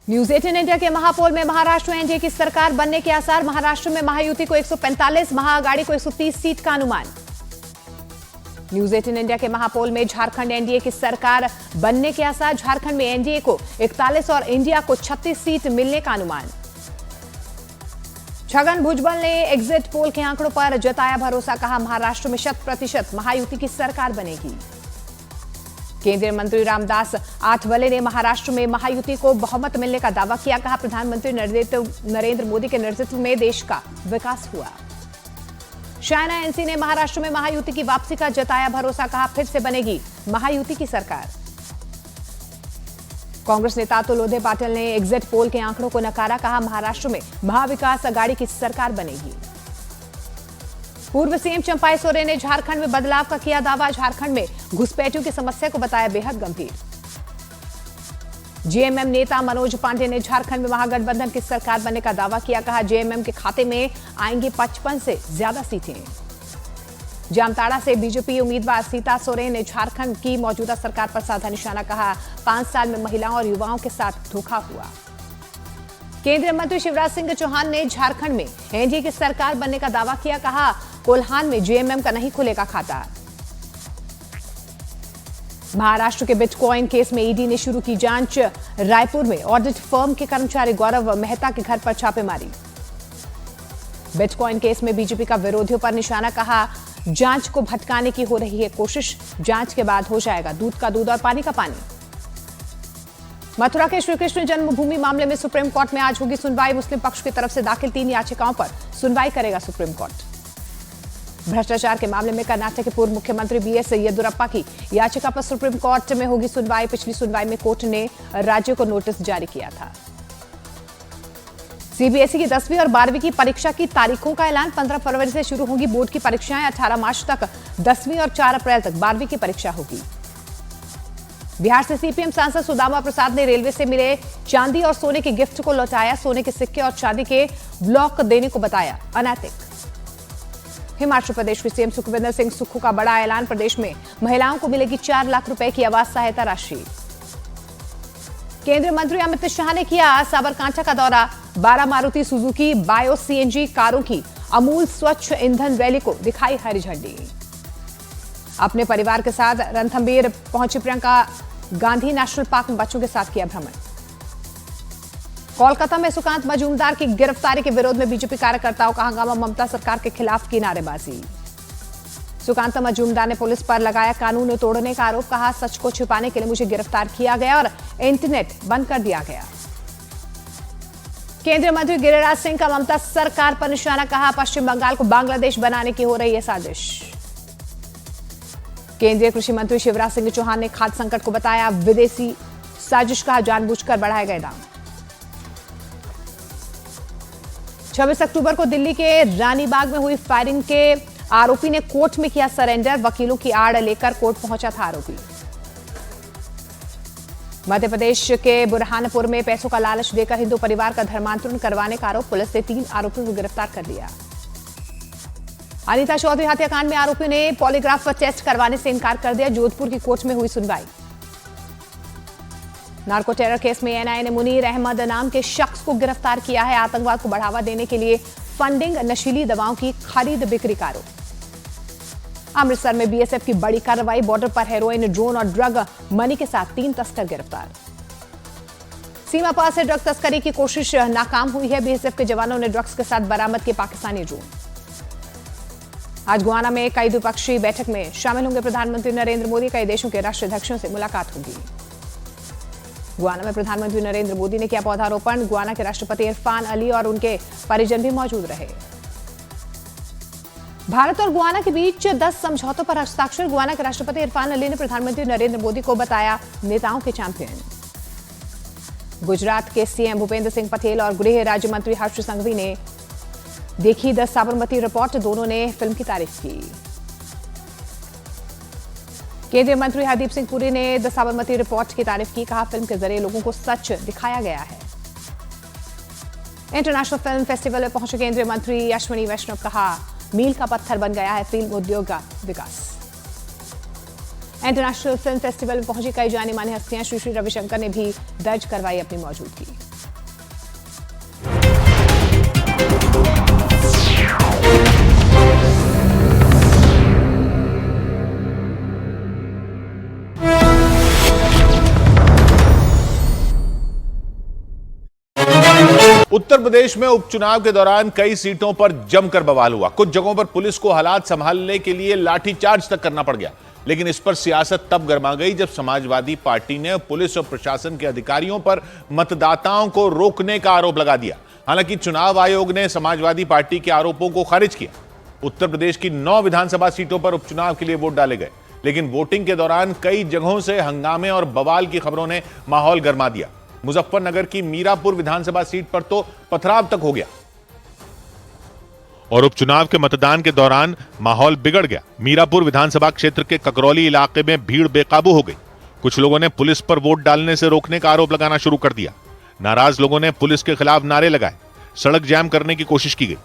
News 18 India के महापौल में महाराष्ट्र में एनडीए की सरकार बनने के आसार। महाराष्ट्र में महायुति को 145, महाअघाड़ी को 130 सीट का अनुमान। न्यूज 18 इंडिया के महापौल में झारखंड एनडीए की सरकार बनने के आसार। झारखंड में एनडीए को 41 और इंडिया को 36 सीट मिलने का अनुमान। छगन भुजबल ने एग्जिट पोल के आंकड़ों पर जताया भरोसा, कहा महाराष्ट्र में 100% महायुति की सरकार बनेगी। केंद्रीय मंत्री रामदास आठवले ने महाराष्ट्र में महायुति को बहुमत मिलने का दावा किया, कहा प्रधानमंत्री नरेंद्र मोदी के नेतृत्व में देश का विकास हुआ। शायना एनसी ने महाराष्ट्र में महायुति की वापसी का जताया भरोसा, कहा फिर से बनेगी महायुति की सरकार। कांग्रेस नेता अतुल पाटिल ने एग्जिट पोल के आंकड़ों को नकारा, कहा महाराष्ट्र में महाविकास अघाड़ी की सरकार बनेगी। पूर्व सीएम चंपाई सोरेन ने झारखंड में बदलाव का किया दावा। झारखंड में घुसपैठियों की समस्या को बताया बेहद गंभीर। जेएमएम नेता मनोज पांडे ने झारखंड में महागठबंधन की सरकार बनने का दावा किया, कहा जेएमएम के खाते में आएंगी 55 से ज्यादा सीटें। जामताड़ा से बीजेपी उम्मीदवार सीता सोरेन ने झारखंड की मौजूदा सरकार पर साधा निशाना, कहा 5 साल में महिलाओं और युवाओं के साथ धोखा हुआ। केंद्रीय मंत्री शिवराज सिंह चौहान ने झारखंड में एनडीए की सरकार बनने का दावा किया, कहा कोल्हान में जेएमएम का नहीं खुलेगा खाता। महाराष्ट्र के बिटकॉइन केस में ईडी ने शुरू की जांच। रायपुर में ऑडिट फर्म के कर्मचारी गौरव मेहता के घर पर छापेमारी। बिटकॉइन केस में बीजेपी का विरोधियों पर निशाना, कहा जांच को भटकाने की हो रही है कोशिश, जांच के बाद हो जाएगा दूध का दूध और पानी का पानी। मथुरा के श्रीकृष्ण जन्मभूमि मामले में सुप्रीम कोर्ट में आज होगी सुनवाई। मुस्लिम पक्ष की तरफ से दाखिल 3 याचिकाओं पर सुनवाई करेगा सुप्रीम कोर्ट। भ्रष्टाचार के मामले में कर्नाटक के पूर्व मुख्यमंत्री बीएस येदियुरप्पा की याचिका पर सुप्रीम कोर्ट में होगी सुनवाई। पिछली सुनवाई में कोर्ट ने राज्य को नोटिस जारी किया था। सीबीएसई की 10वीं और 12वीं की परीक्षा की तारीखों का ऐलान। 15 फरवरी से शुरू होगी बोर्ड की परीक्षाएं। 18 मार्च तक 10वीं और 4 अप्रैल तक 12वीं की परीक्षा होगी। बिहार से सीपीएम सांसद सुदामा प्रसाद ने रेलवे से मिले चांदी और सोने के गिफ्ट को लौटाया। सोने के सिक्के और चांदी के ब्लॉक देने को बताया अनैतिक। हिमाचल प्रदेश के सीएम सुखविंदर सिंह सुक्खू का बड़ा ऐलान। प्रदेश में महिलाओं को मिलेगी 4 लाख रुपए की आवास सहायता राशि। केंद्रीय मंत्री अमित शाह ने किया साबरकांठा का दौरा। 12 मारुति सुजुकी बायो सीएनजी कारों की अमूल स्वच्छ ईंधन रैली को दिखाई हरी झंडी। अपने परिवार के साथ रणथंभीर पहुंची प्रियंका गांधी। नेशनल पार्क में बच्चों के साथ किया भ्रमण। कोलकाता में सुकांत मजूमदार की गिरफ्तारी के विरोध में बीजेपी कार्यकर्ताओं का हंगामा। ममता सरकार के खिलाफ की नारेबाजी। सुकांत मजूमदार ने पुलिस पर लगाया कानून तोड़ने का आरोप, कहा सच को छिपाने के लिए मुझे गिरफ्तार किया गया और इंटरनेट बंद कर दिया गया। केंद्रीय मंत्री गिरिराज सिंह का ममता सरकार पर निशाना, कहा पश्चिम बंगाल को बांग्लादेश बनाने की हो रही है साजिश। केंद्रीय कृषि मंत्री शिवराज सिंह चौहान ने खाद्य संकट को बताया विदेशी साजिश, कहा जानबूझकर बढ़ाए गए दाम। 26 अक्टूबर को दिल्ली के रानीबाग में हुई फायरिंग के आरोपी ने कोर्ट में किया सरेंडर। वकीलों की आड़ लेकर कोर्ट पहुंचा था आरोपी। मध्य प्रदेश के बुरहानपुर में पैसों का लालच देकर हिंदू परिवार का धर्मांतरण करवाने का आरोप। पुलिस ने 3 आरोपियों को गिरफ्तार कर लिया। अनीता चौधरी हत्याकांड में आरोपी ने पॉलीग्राफ पर टेस्ट करवाने से इनकार कर दिया। जोधपुर की कोर्ट में हुई सुनवाई। नार्को टेरर केस में एनआईए ने मुनीर अहमद नाम के शख्स को गिरफ्तार किया है। आतंकवाद को बढ़ावा देने के लिए फंडिंग, नशीली दवाओं की खरीद बिक्री का आरोप। अमृतसर में बीएसएफ की बड़ी कार्रवाई। बॉर्डर पर हेरोइन, ड्रोन और ड्रग मनी के साथ 3 तस्कर गिरफ्तार। सीमा पार से ड्रग तस्करी की कोशिश नाकाम हुई है। बीएसएफ के जवानों ने ड्रग्स के साथ बरामद किए पाकिस्तानी ड्रोन। आज गुआना में कई द्विपक्षीय बैठक में शामिल होंगे प्रधानमंत्री नरेंद्र मोदी। कई देशों के राष्ट्राध्यक्षों से मुलाकात होगी। गुआना में प्रधानमंत्री नरेंद्र मोदी ने किया पौधारोपण। गुआना के राष्ट्रपति इरफान अली और उनके परिजन भी मौजूद रहे। भारत और गुआना के बीच 10 समझौतों पर हस्ताक्षर। गुआना के राष्ट्रपति इरफान अली ने प्रधानमंत्री नरेंद्र मोदी को बताया नेताओं के चैंपियन। गुजरात के सीएम भूपेंद्र सिंह पटेल और गृह राज्य मंत्री हर्ष संघवी ने देखी द साबरमती रिपोर्ट। दोनों ने फिल्म की तारीफ की। केंद्रीय मंत्री हरदीप सिंह पुरी ने द साबरमती रिपोर्ट की तारीफ की, कहा फिल्म के जरिए लोगों को सच दिखाया गया है। इंटरनेशनल फिल्म फेस्टिवल में पहुंचे केंद्रीय मंत्री अश्विनी वैष्णव, कहा मील का पत्थर बन गया है फिल्म उद्योग का विकास। इंटरनेशनल फिल्म फेस्टिवल में पहुंची कई जानी मानी हस्तियां। श्री रविशंकर ने भी दर्ज करवाई अपनी मौजूदगी। उत्तर प्रदेश में उपचुनाव के दौरान कई सीटों पर जमकर बवाल हुआ। कुछ जगहों पर पुलिस को हालात संभालने के लिए लाठीचार्ज तक करना पड़ गया। लेकिन इस पर सियासत तब गर्मा गई जब समाजवादी पार्टी ने पुलिस और प्रशासन के अधिकारियों पर मतदाताओं को रोकने का आरोप लगा दिया। हालांकि चुनाव आयोग ने समाजवादी पार्टी के आरोपों को खारिज किया। उत्तर प्रदेश की 9 विधानसभा सीटों पर उपचुनाव के लिए वोट डाले गए, लेकिन वोटिंग के दौरान कई जगहों से हंगामे और बवाल की खबरों ने माहौल गरमा दिया। मुजफ्फरनगर की मीरापुर विधानसभा सीट पर तो पथराव तक हो गया और उपचुनाव के मतदान के दौरान माहौल बिगड़ गया। मीरापुर विधानसभा क्षेत्र के ककरौली इलाके में भीड़ बेकाबू हो गई। कुछ लोगों ने पुलिस पर वोट डालने से रोकने का आरोप लगाना शुरू कर दिया। नाराज लोगों ने पुलिस के खिलाफ नारे लगाए, सड़क जाम करने की कोशिश की गई।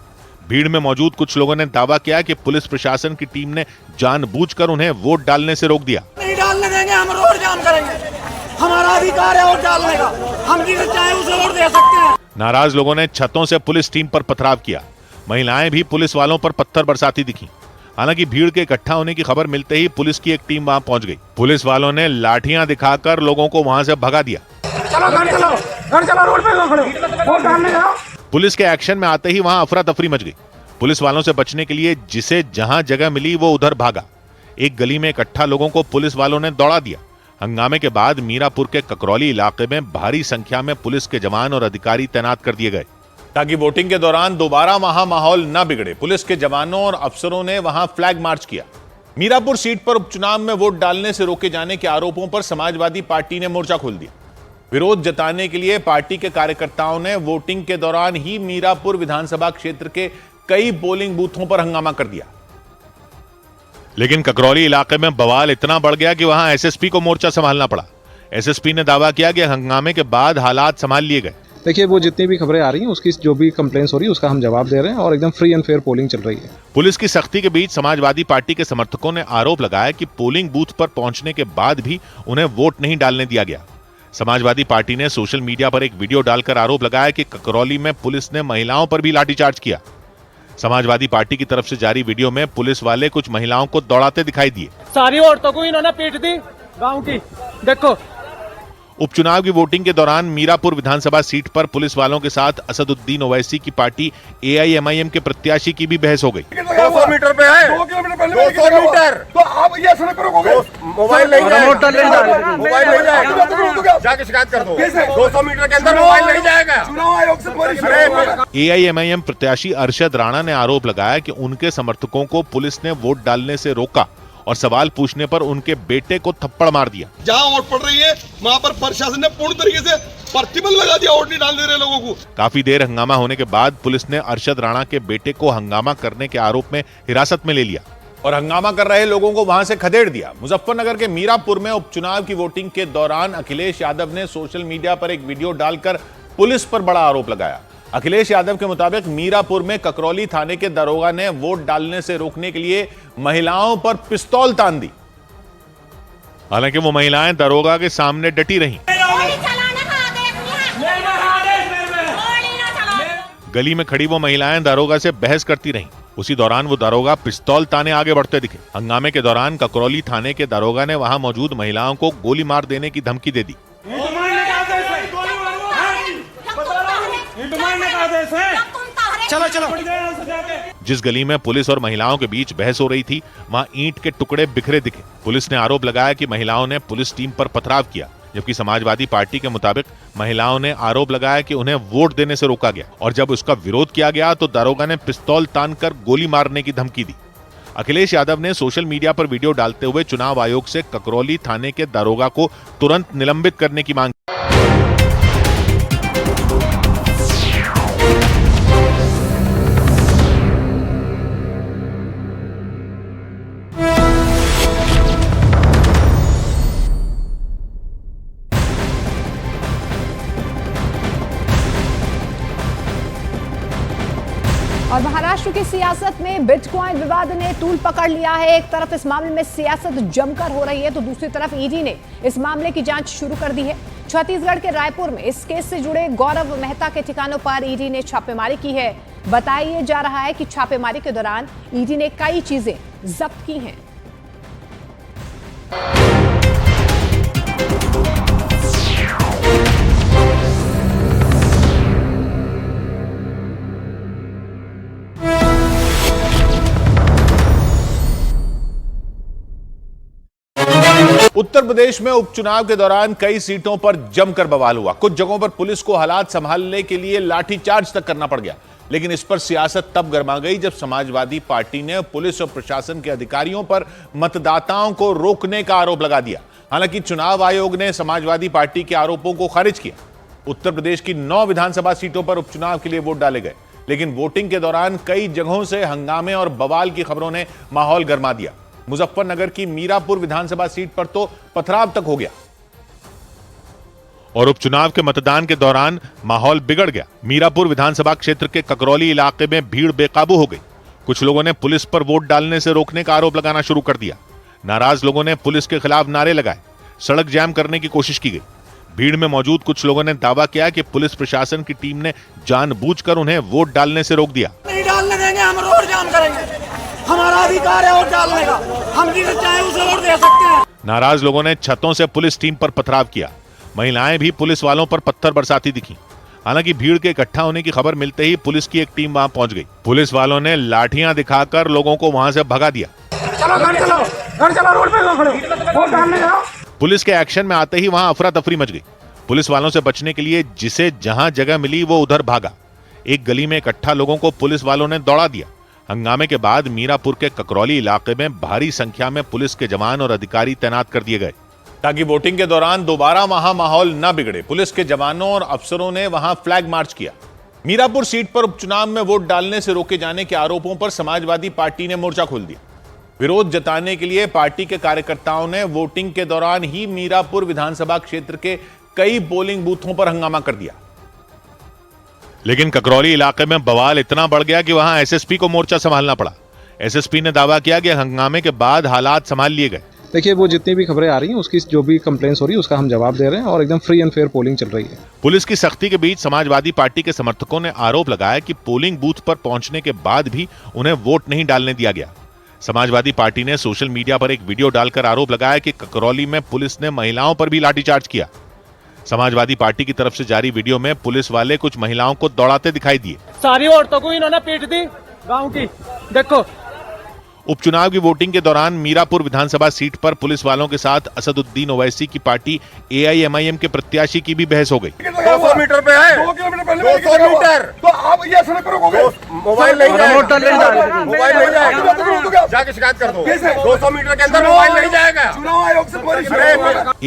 भीड़ में मौजूद कुछ लोगों ने दावा किया कि पुलिस प्रशासन की टीम ने जानबूझकर उन्हें वोट डालने से रोक दिया। नहीं डालने देंगे, हम रोड जाम करेंगे, हमारा अधिकार है वोट डालने का, हम जिसे चाहे उसे वोट दे सकते हैं। नाराज लोगों ने छतों से पुलिस टीम पर पथराव किया। महिलाएं भी पुलिस वालों पर पत्थर बरसाती दिखी। हालांकि भीड़ के इकट्ठा होने की खबर मिलते ही पुलिस की एक टीम वहां पहुंच गई। पुलिस वालों ने लाठियां दिखाकर लोगों को वहां से भगा दिया। चलो घर चलो रोड पे खड़े वोट डालने जाओ। पुलिस के एक्शन में आते ही वहां अफरा तफरी मच गई। पुलिस वालों से बचने के लिए जिसे जहां जगह मिली वो उधर भागा। एक गली में इकट्ठा लोगों को पुलिस वालों ने दौड़ा दिया। हंगामे के बाद मीरापुर के ककरौली इलाके में भारी संख्या में पुलिस के जवान और अधिकारी तैनात कर दिए गए ताकि वोटिंग के दौरान दोबारा वहां माहौल न बिगड़े। पुलिस के जवानों और अफसरों ने वहां फ्लैग मार्च किया। मीरापुर सीट पर उपचुनाव में वोट डालने से रोके जाने के आरोपों पर समाजवादी पार्टी ने मोर्चा खोल दिया। विरोध जताने के लिए पार्टी के कार्यकर्ताओं ने वोटिंग के दौरान ही मीरापुर विधानसभा क्षेत्र के कई पोलिंग बूथों पर हंगामा कर दिया। लेकिन ककरौली इलाके में बवाल इतना बढ़ गया कि वहां एसएसपी को मोर्चा संभालना पड़ा। एसएसपी ने दावा किया कि हंगामे के बाद हालात संभाल लिए गए। देखिए, वो जितनी भी खबरें आ रही हैं उसकी जो भी कंप्लेंट्स हो रही है उसका हम जवाब दे रहे हैं और एकदम फ्री एंड फेयर पोलिंग चल रही है। पुलिस की सख्ती के बीच समाजवादी पार्टी के समर्थकों ने आरोप लगाया कि पोलिंग बूथ पर पहुंचने के बाद भी उन्हें वोट नहीं डालने दिया गया। समाजवादी पार्टी ने सोशल मीडिया पर एक वीडियो डालकर आरोप लगाया कि ककरौली में पुलिस ने महिलाओं पर भी लाठीचार्ज किया। समाजवादी पार्टी की तरफ से जारी वीडियो में पुलिस वाले कुछ महिलाओं को दौड़ाते दिखाई दिए। सारी औरतों को इन्होंने पीट दी गांव की। देखो, उपचुनाव की वोटिंग के दौरान मीरापुर विधानसभा सीट पर पुलिस वालों के साथ असदुद्दीन ओवैसी की पार्टी एआईएमआईएम के प्रत्याशी की भी बहस हो गई। 200 मीटर पे है, 2 किलोमीटर पहले 200 मीटर तो आप ये सड़क पर रोकोगे? मोबाइल नहीं जाएगा, मोबाइल नहीं जाएगा, जाके शिकायत कर दो। 200 मीटर के अंदर मोबाइल नहीं जाएगा। चुनाव आयोग से एआईएमआईएम प्रत्याशी अरशद राणा ने आरोप लगाया कि उनके समर्थकों को पुलिस ने वोट डालने से रोका और सवाल पूछने पर उनके बेटे को थप्पड़ मार दिया। जहां वोट पड़ रही है वहां पर प्रशासन ने पूर्ण तरीके से प्रतिबंध लगा दिया, वोट नहीं डालने दे रहे लोगों को। काफी देर हंगामा होने के बाद पुलिस ने अरशद राणा के बेटे को हंगामा करने के आरोप में हिरासत में ले लिया और हंगामा कर रहे लोगों को वहां से खदेड़ दिया। मुजफ्फरनगर के मीरापुर में उपचुनाव की वोटिंग के दौरान अखिलेश यादव ने सोशल मीडिया पर एक वीडियो डालकर पुलिस पर बड़ा आरोप लगाया। अखिलेश यादव के मुताबिक मीरापुर में ककरौली थाने के दरोगा ने वोट डालने से रोकने के लिए महिलाओं पर पिस्तौल तान दी। हालांकि वो महिलाएं दरोगा के सामने डटी रहीं। गली में खड़ी वो महिलाएं दरोगा से बहस करती रहीं। उसी दौरान वो दरोगा पिस्तौल ताने आगे बढ़ते दिखे। हंगामे के दौरान ककरौली थाने के दरोगा ने वहां मौजूद महिलाओं को गोली मार देने की धमकी दे दी। चलो चलो। जिस गली में पुलिस और महिलाओं के बीच बहस हो रही थी वहां ईंट के टुकड़े बिखरे दिखे। पुलिस ने आरोप लगाया कि महिलाओं ने पुलिस टीम पर पथराव किया, जबकि समाजवादी पार्टी के मुताबिक महिलाओं ने आरोप लगाया कि उन्हें वोट देने से रोका गया और जब उसका विरोध किया गया तो दारोगा ने पिस्तौल तानकर गोली मारने की धमकी दी। अखिलेश यादव ने सोशल मीडिया पर वीडियो डालते हुए चुनाव आयोग से ककरौली थाने के दारोगा को तुरंत निलंबित करने की मांग। और महाराष्ट्र की सियासत में बिटकॉइन विवाद ने तूल पकड़ लिया है। एक तरफ इस मामले में सियासत जमकर हो रही है तो दूसरी तरफ ईडी ने इस मामले की जांच शुरू कर दी है। छत्तीसगढ़ के रायपुर में इस केस से जुड़े गौरव मेहता के ठिकानों पर ईडी ने छापेमारी की है। बताया जा रहा है कि छापेमारी के दौरान ईडी ने कई चीजें जब्त की हैं। उत्तर प्रदेश में उपचुनाव के दौरान कई सीटों पर जमकर बवाल हुआ। कुछ जगहों पर पुलिस को हालात संभालने के लिए लाठीचार्ज तक करना पड़ गया। लेकिन इस पर सियासत तब गर्मा गई जब समाजवादी पार्टी ने पुलिस और प्रशासन के अधिकारियों पर मतदाताओं को रोकने का आरोप लगा दिया। हालांकि चुनाव आयोग ने समाजवादी पार्टी के आरोपों को खारिज किया। उत्तर प्रदेश की 9 विधानसभा सीटों पर उपचुनाव के लिए वोट डाले गए, लेकिन वोटिंग के दौरान कई जगहों से हंगामे और बवाल की खबरों ने माहौल गर्मा दिया। मुजफ्फरनगर की मीरापुर विधानसभा सीट पर तो पथराव तक हो गया और उपचुनाव के मतदान के दौरान माहौल बिगड़ गया। मीरापुर विधानसभा क्षेत्र के ककरौली इलाके में भीड़ बेकाबू हो गई। कुछ लोगों ने पुलिस पर वोट डालने से रोकने का आरोप लगाना शुरू कर दिया। नाराज लोगों ने पुलिस के खिलाफ नारे लगाए, सड़क जाम करने की कोशिश की गई। भीड़ में मौजूद कुछ लोगों ने दावा किया कि पुलिस प्रशासन की टीम ने जानबूझकर उन्हें वोट डालने से रोक दिया। नहीं डालने देंगे, हम रोड जाम करेंगे। हमारा अधिकार है वोट डालने का, हम जिसे चाहे उसे वोट दे सकते हैं। नाराज लोगों ने छतों से पुलिस टीम पर पथराव किया। महिलाएं भी पुलिस वालों पर पत्थर बरसाती दिखीं। हालांकि भीड़ के इकट्ठा होने की खबर मिलते ही पुलिस की एक टीम वहां पहुंच गई। पुलिस वालों ने लाठियां दिखाकर लोगों को वहां से भगा दिया। चलो घर चलो, रोड पे खड़े वोट डालने जाओ। पुलिस के एक्शन में आते ही वहां अफरा तफरी मच गई। पुलिस वालों से बचने के लिए जिसे जहां जगह मिली वो उधर भागा। एक गली में इकट्ठा लोगों को पुलिस वालों ने दौड़ा दिया। हंगामे के बाद मीरापुर के ककरौली इलाके में भारी संख्या में पुलिस के जवान और अधिकारी तैनात कर दिए गए ताकि वोटिंग के दौरान दोबारा वहां माहौल न बिगड़े। पुलिस के जवानों और अफसरों ने वहां फ्लैग मार्च किया। मीरापुर सीट पर उपचुनाव में वोट डालने से रोके जाने के आरोपों पर समाजवादी पार्टी ने मोर्चा खोल दिया। विरोध जताने के लिए पार्टी के कार्यकर्ताओं ने वोटिंग के दौरान ही मीरापुर विधानसभा क्षेत्र के कई पोलिंग बूथों पर हंगामा कर दिया। लेकिन ककरौली इलाके में बवाल इतना बढ़ गया कि वहां एसएसपी को मोर्चा संभालना पड़ा। एसएसपी ने दावा किया कि हंगामे के बाद हालात संभाल लिए गए। देखिए, वो जितनी भी खबरें आ रही हैं उसकी जो भी कंप्लेंट्स हो रही है उसका हम जवाब दे रहे हैं और एकदम फ्री एंड फेयर पोलिंग चल रही है। पुलिस की सख्ती के बीच समाजवादी पार्टी के समर्थकों ने आरोप लगाया कि पोलिंग बूथ पर पहुंचने के बाद भी उन्हें वोट नहीं डालने दिया गया। समाजवादी पार्टी ने सोशल मीडिया पर एक वीडियो डालकर आरोप लगाया कि ककरौली में पुलिस ने महिलाओं पर भी लाठीचार्ज किया। समाजवादी पार्टी की तरफ से जारी वीडियो में पुलिस वाले कुछ महिलाओं को दौड़ाते दिखाई दिए। सारी औरतों को इन्होंने पीट दी गांव की। देखो, उपचुनाव की वोटिंग के दौरान मीरापुर विधानसभा सीट पर पुलिस वालों के साथ असदुद्दीन ओवैसी की पार्टी एआईएमआईएम के प्रत्याशी की भी बहस हो गई। 200 मीटर पे है, 2 किलोमीटर पहले 200 मीटर। तो आप ये सड़क पर रोकोगे? मोबाइल नहीं जाएगा, मोबाइल नहीं जाएगा, जाके शिकायत कर दो। 200 मीटर के अंदर मोबाइल नहीं जाएगा। चुनाव आयोग से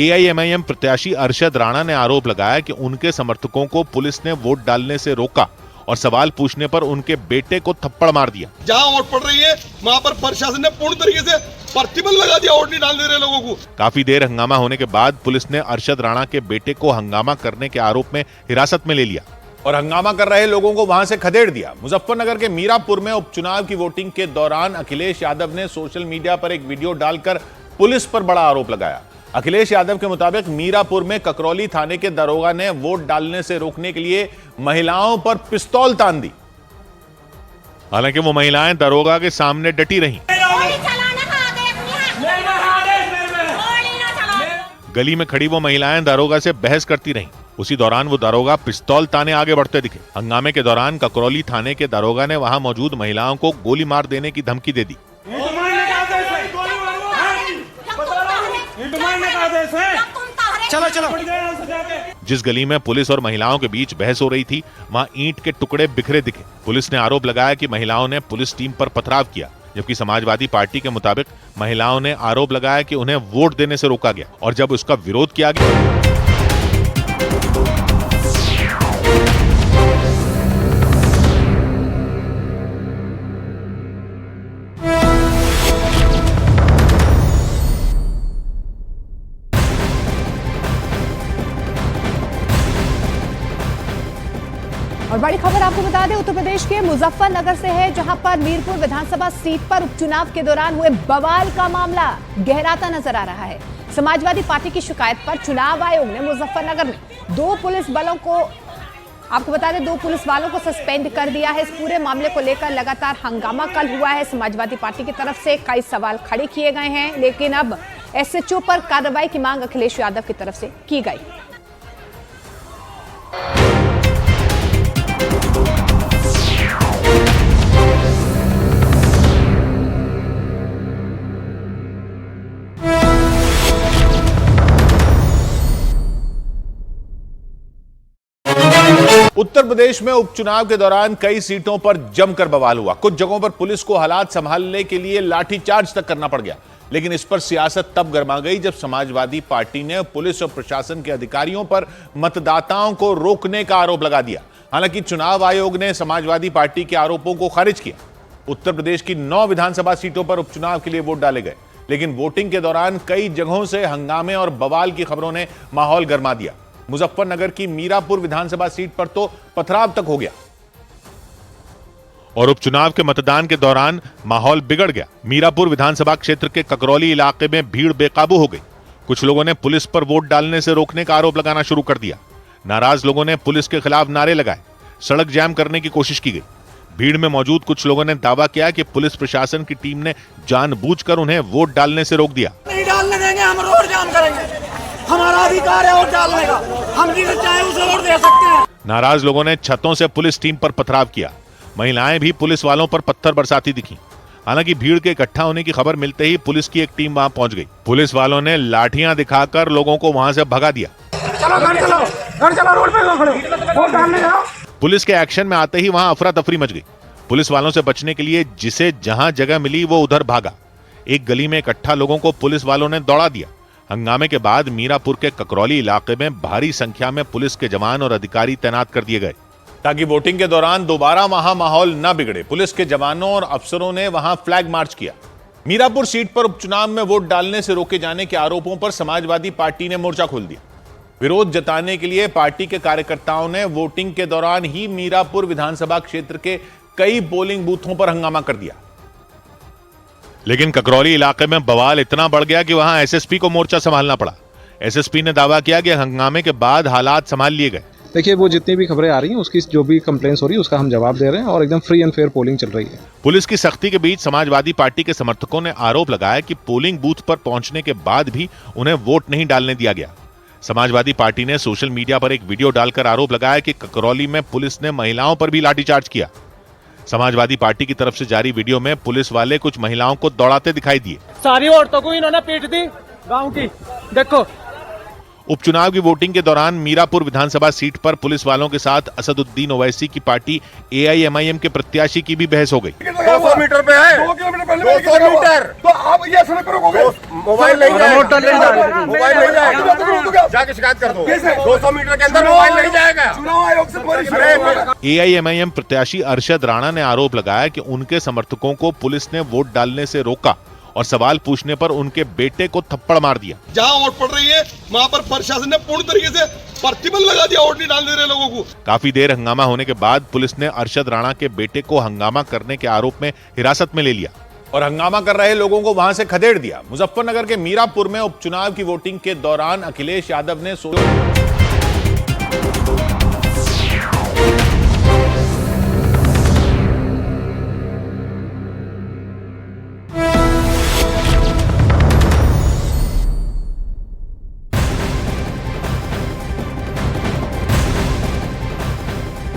एआईएमआईएम प्रत्याशी अरशद राणा ने आरोप लगाया कि उनके समर्थकों को पुलिस ने वोट डालने से रोका और सवाल पूछने पर उनके बेटे को थप्पड़ मार दिया। जहां वोट पड़ रही है वहां पर प्रशासन ने पूर्ण तरीके से प्रतिबंध लगा दिया, वोट नहीं डाल दे रहे लोगों को। काफी देर हंगामा होने के बाद पुलिस ने अरशद राणा के बेटे को हंगामा करने के आरोप में हिरासत में ले लिया और हंगामा कर रहे लोगों को वहां से खदेड़ दिया। मुजफ्फरनगर के मीरापुर में उपचुनाव की वोटिंग के दौरान अखिलेश यादव ने सोशल मीडिया पर एक वीडियो डालकर पुलिस पर बड़ा आरोप लगाया। अखिलेश यादव के मुताबिक मीरापुर में ककरौली थाने के दरोगा ने वोट डालने से रोकने के लिए महिलाओं पर पिस्तौल तान दी। हालांकि वो महिलाएं दरोगा के सामने डटी रहीं। गली में खड़ी वो महिलाएं दरोगा से बहस करती रहीं। उसी दौरान वो दरोगा पिस्तौल ताने आगे बढ़ते दिखे। हंगामे के दौरान ककरौली थाने के दरोगा ने वहां मौजूद महिलाओं को गोली मार देने की धमकी दे दी। चलो चलो। जिस गली में पुलिस और महिलाओं के बीच बहस हो रही थी वहां ईंट के टुकड़े बिखरे दिखे। पुलिस ने आरोप लगाया कि महिलाओं ने पुलिस टीम पर पथराव किया, जबकि समाजवादी पार्टी के मुताबिक महिलाओं ने आरोप लगाया कि उन्हें वोट देने से रोका गया और जब उसका विरोध किया गया और बड़ी खबर आपको बता दें, उत्तर प्रदेश के मुजफ्फरनगर से है, जहां पर मीरपुर विधानसभा सीट पर उपचुनाव के दौरान हुए बवाल का मामला गहराता नजर आ रहा है। समाजवादी पार्टी की शिकायत पर चुनाव आयोग ने मुजफ्फरनगर में 2 पुलिस बलों को, आपको बता दें, 2 पुलिस वालों को सस्पेंड कर दिया है। इस पूरे मामले को लेकर लगातार हंगामा कल हुआ है। समाजवादी पार्टी की तरफ से कई सवाल खड़े किए गए हैं, लेकिन अब एसएचओ पर कार्रवाई की मांग अखिलेश यादव की तरफ से की गई। उत्तर प्रदेश में उपचुनाव के दौरान कई सीटों पर जमकर बवाल हुआ। कुछ जगहों पर पुलिस को हालात संभालने के लिए लाठीचार्ज तक करना पड़ गया। लेकिन इस पर सियासत तब गर्मा गई जब समाजवादी पार्टी ने पुलिस और प्रशासन के अधिकारियों पर मतदाताओं को रोकने का आरोप लगा दिया। हालांकि चुनाव आयोग ने समाजवादी पार्टी के आरोपों को खारिज किया। उत्तर प्रदेश की 9 विधानसभा सीटों पर उपचुनाव के लिए वोट डाले गए, लेकिन वोटिंग के दौरान कई जगहों से हंगामे और बवाल की खबरों ने माहौल गर्मा दिया। मुजफ्फरनगर की मीरापुर विधानसभा सीट पर तो पथराव तक हो गया और उपचुनाव के मतदान के दौरान माहौल बिगड़ गया। मीरापुर विधानसभा क्षेत्र के ककरौली इलाके में भीड़ बेकाबू हो गई। कुछ लोगों ने पुलिस पर वोट डालने से रोकने का आरोप लगाना शुरू कर दिया। नाराज लोगों ने पुलिस के खिलाफ नारे लगाए, सड़क जाम करने की कोशिश की गई। भीड़ में मौजूद कुछ लोगों ने दावा किया कि पुलिस प्रशासन की टीम ने जानबूझकर उन्हें वोट डालने से रोक दिया। नहीं डालने देंगे, हम रोड जाम करेंगे। हमारा अधिकार है वोट डालने का, हम जिसे चाहे उसे वोट दे सकते हैं। नाराज लोगों ने छतों से पुलिस टीम पर पथराव किया। महिलाएं भी पुलिस वालों पर पत्थर बरसाती दिखी। हालांकि भीड़ के इकट्ठा होने की खबर मिलते ही पुलिस की एक टीम वहां पहुंच गई। पुलिस वालों ने लाठियां दिखाकर लोगों को वहां से भगा दिया। घर चलो, रोड पे खड़े, वोट डालने जाओ। पुलिस के एक्शन में आते ही वहां अफरा तफरी मच गई। पुलिस वालों से बचने के लिए जिसे जहां जगह मिली वो उधर भागा। एक गली में इकट्ठा लोगों को पुलिस वालों ने दौड़ा दिया। हंगामे के बाद मीरापुर के ककरौली इलाके में भारी संख्या में पुलिस के जवान और अधिकारी तैनात कर दिए गए ताकि वोटिंग के दौरान दोबारा वहां माहौल न बिगड़े। पुलिस के जवानों और अफसरों ने वहां फ्लैग मार्च किया। मीरापुर सीट पर उपचुनाव में वोट डालने से रोके जाने के आरोपों पर समाजवादी पार्टी ने मोर्चा खोल दिया। विरोध जताने के लिए पार्टी के कार्यकर्ताओं ने वोटिंग के दौरान ही मीरापुर विधानसभा क्षेत्र के कई पोलिंग बूथों पर हंगामा कर दिया। लेकिन ककरौली इलाके में बवाल इतना बढ़ गया कि वहां एसएसपी को मोर्चा संभालना पड़ा। एसएसपी ने दावा किया कि हंगामे के बाद हालात संभाल लिए गए। देखिए, वो जितनी भी खबरें आ रही हैं उसकी जो भी कंप्लेंट्स हो रही है उसका हम जवाब दे रहे हैं और एकदम फ्री एंड फेयर पोलिंग चल रही है। पुलिस की सख्ती के बीच समाजवादी पार्टी के समर्थकों ने आरोप लगाया कि पोलिंग बूथ पर पहुंचने के बाद भी उन्हें वोट नहीं डालने दिया गया। समाजवादी पार्टी ने सोशल मीडिया पर एक वीडियो डालकर आरोप लगाया कि ककरौली में पुलिस ने महिलाओं पर भी लाठीचार्ज किया। समाजवादी पार्टी की तरफ से जारी वीडियो में पुलिस वाले कुछ महिलाओं को दौड़ाते दिखाई दिए। सारी औरतों को इन्होंने पीट दी गांव की। देखो, उपचुनाव की वोटिंग के दौरान मीरापुर विधानसभा सीट पर पुलिस वालों के साथ असदुद्दीन ओवैसी की पार्टी एआईएमआईएम के प्रत्याशी की भी बहस हो गई। 200 मीटर पे है, 2 किलोमीटर पहले 200 मीटर। तो आप ये सड़क पर रोकोगे? मोबाइल नहीं जाएगा, मोबाइल नहीं जाएगा, जाके शिकायत कर दो। 200 मीटर के अंदर मोबाइल नहीं जाएगा। चुनाव आयोग से परिशुद्ध। एआईएमआईएम प्रत्याशी अरशद राणा ने आरोप लगाया कि उनके समर्थकों को पुलिस ने वोट डालने से रोका और सवाल पूछने पर उनके बेटे को थप्पड़ मार दिया। जहाँ वोट पड़ रही है वहाँ पर प्रशासन ने पूर्ण तरीके से प्रतिबंध लगा दिया, वोट नहीं डाल दे रहे लोगों को। काफी देर हंगामा होने के बाद पुलिस ने अरशद राणा के बेटे को हंगामा करने के आरोप में हिरासत में ले लिया और हंगामा कर रहे लोगों को वहां से खदेड़ दिया। मुजफ्फरनगर के मीरापुर में उपचुनाव की वोटिंग के दौरान अखिलेश यादव ने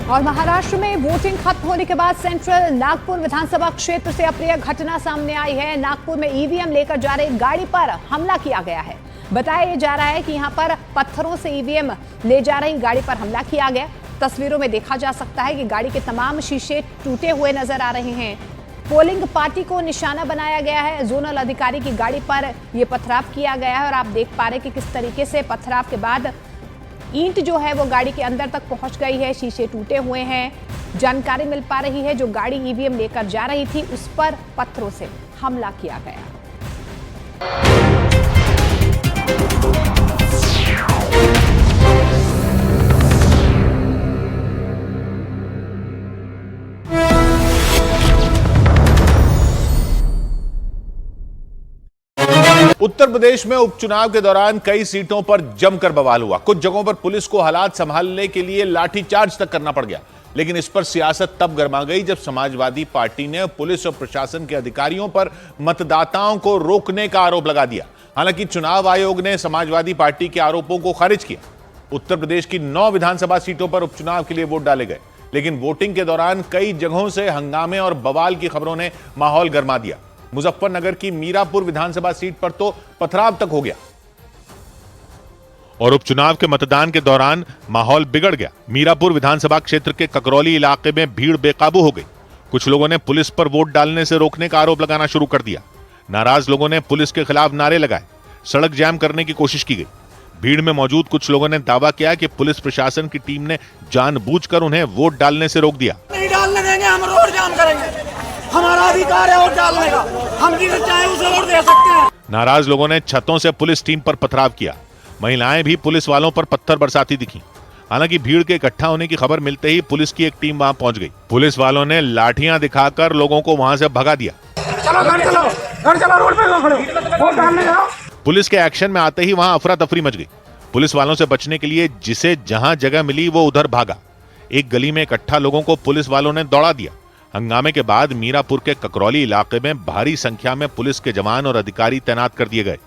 और महाराष्ट्र में वोटिंग खत्म होने के बाद सेंट्रल नागपुर विधानसभा क्षेत्र से अप्रिय घटना सामने आई है। नागपुर में ईवीएम लेकर जा रही गाड़ी पर हमला किया गया है। बताया जा रहा है कि यहां पर पत्थरों से ईवीएम ले जा रही गाड़ी पर हमला किया गया। तस्वीरों में देखा जा सकता है कि गाड़ी के तमाम शीशे टूटे हुए नजर आ रहे हैं। पोलिंग पार्टी को निशाना बनाया गया है। जोनल अधिकारी की गाड़ी पर यह पथराव किया गया है और आप देख पा रहे हैं कि किस तरीके से पथराव के बाद ईंट जो है वो गाड़ी के अंदर तक पहुंच गई है। शीशे टूटे हुए हैं। जानकारी मिल पा रही है जो गाड़ी ईवीएम लेकर जा रही थी उस पर पत्थरों से हमला किया गया। उत्तर प्रदेश में उपचुनाव के दौरान कई सीटों पर जमकर बवाल हुआ। कुछ जगहों पर पुलिस को हालात संभालने के लिए लाठीचार्ज तक करना पड़ गया। लेकिन इस पर सियासत तब गर्मा गई जब समाजवादी पार्टी ने पुलिस और प्रशासन के अधिकारियों पर मतदाताओं को रोकने का आरोप लगा दिया। हालांकि चुनाव आयोग ने समाजवादी पार्टी के आरोपों को खारिज किया। उत्तर प्रदेश की 9 विधानसभा सीटों पर उपचुनाव के लिए वोट डाले गए, लेकिन वोटिंग के दौरान कई जगहों से हंगामे और बवाल की खबरों ने माहौल गर्मा दिया। मुजफ्फरनगर की मीरापुर विधानसभा सीट पर तो पथराव तक हो गया और उपचुनाव के मतदान के दौरान माहौल बिगड़ गया। मीरापुर विधानसभा क्षेत्र के ककरौली इलाके में भीड़ बेकाबू हो गई। कुछ लोगों ने पुलिस पर वोट डालने से रोकने का आरोप लगाना शुरू कर दिया। नाराज लोगों ने पुलिस के खिलाफ नारे लगाए, सड़क जाम करने की कोशिश की गई। भीड़ में मौजूद कुछ लोगों ने दावा किया कि पुलिस प्रशासन की टीम ने जानबूझकर उन्हें वोट डालने से रोक दिया। नहीं डालने देंगे, हम रोड जाम करेंगे। हमारा अधिकार है वोट डालने का, हम जिसे चाहे उसे वोट दे सकते हैं। नाराज लोगों ने छतों से पुलिस टीम पर पथराव किया। महिलाएं भी पुलिस वालों पर पत्थर बरसाती दिखीं। हालांकि भीड़ के इकट्ठा होने की खबर मिलते ही पुलिस की एक टीम वहां पहुंच गई। पुलिस वालों ने लाठियां दिखाकर लोगों को वहां से भगा दिया। घर चलो रोड पे खड़ो, वोट डालने जाओ। पुलिस के एक्शन में आते ही वहां अफरा तफरी मच गई। पुलिस वालों से बचने के लिए जिसे जहां जगह मिली वो उधर भागा। एक गली में इकट्ठा लोगों को पुलिस वालों ने दौड़ा दिया। हंगामे के बाद मीरापुर के ककरौली इलाके में भारी संख्या में पुलिस के जवान और अधिकारी तैनात कर दिए गए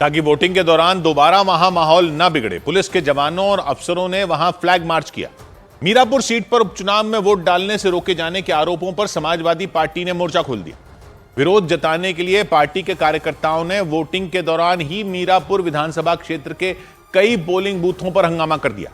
ताकि वोटिंग के दौरान दोबारा वहां माहौल न बिगड़े। पुलिस के जवानों और अफसरों ने वहां फ्लैग मार्च किया। मीरापुर सीट पर उपचुनाव में वोट डालने से रोके जाने के आरोपों पर समाजवादी पार्टी ने मोर्चा खोल दिया। विरोध जताने के लिए पार्टी के कार्यकर्ताओं ने वोटिंग के दौरान ही मीरापुर विधानसभा क्षेत्र के कई पोलिंग बूथों पर हंगामा कर दिया।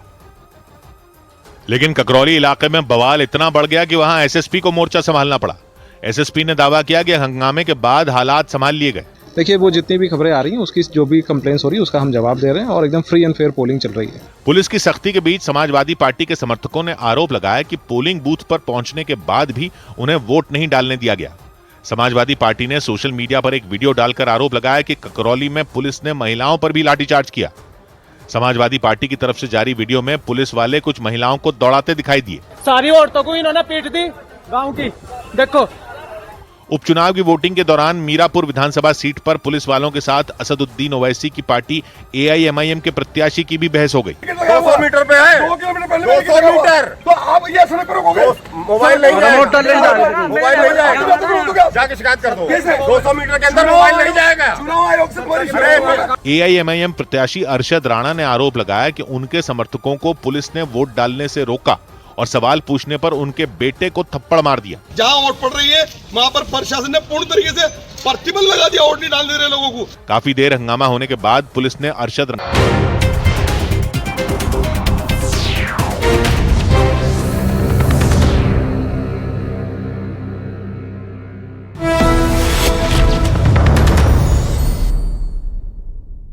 लेकिन ककरौली इलाके में बवाल इतना बढ़ गया कि वहां एसएसपी को मोर्चा संभालना पड़ा। एसएसपी ने दावा किया कि हंगामे के बाद हालात संभाल लिए गए। देखिए, वो जितनी भी खबरें आ रही हैं उसकी जो भी कंप्लेंट्स हो रही है उसका हम जवाब दे रहे हैं और एकदम फ्री एंड फेयर पोलिंग चल रही है। पुलिस की सख्ती के बीच समाजवादी पार्टी के समर्थकों ने आरोप लगाया कि पोलिंग बूथ पर पहुंचने के बाद भी उन्हें वोट नहीं डालने दिया गया। समाजवादी पार्टी ने सोशल मीडिया पर एक वीडियो डालकर आरोप लगाया कि ककरौली में पुलिस ने महिलाओं पर भी लाठीचार्ज किया। समाजवादी पार्टी की तरफ से जारी वीडियो में पुलिस वाले कुछ महिलाओं को दौड़ाते दिखाई दिए। सारी औरतों को इन्होंने पीट दी गांव की। देखो, उपचुनाव की वोटिंग के दौरान मीरापुर विधानसभा सीट पर पुलिस वालों के साथ असदुद्दीन ओवैसी की पार्टी एआईएमआईएम के प्रत्याशी की भी बहस हो गई। 200 मीटर पे है, 2 किलोमीटर पहले 200 मीटर। तो आप ये सड़क पर रोकोगे? मोबाइल नहीं जाएगा, मोबाइल नहीं जाएगा, जाके शिकायत कर दो। 200 मीटर के अंदर मोबाइल नहीं जाएगा। चुनाव आयोग से तुम्हारी शिकायत। एआईएमआईएम प्रत्याशी अरशद राणा ने आरोप लगाया कि उनके समर्थकों को पुलिस ने वोट डालने से रोका और सवाल पूछने पर उनके बेटे को थप्पड़ मार दिया। जहाँ वोट पड़ रही है वहाँ पर प्रशासन ने पूर्ण तरीके से प्रतिबंध लगा दिया, वोट नहीं डाल दे रहे लोगों को। काफी देर हंगामा होने के बाद पुलिस ने अरशद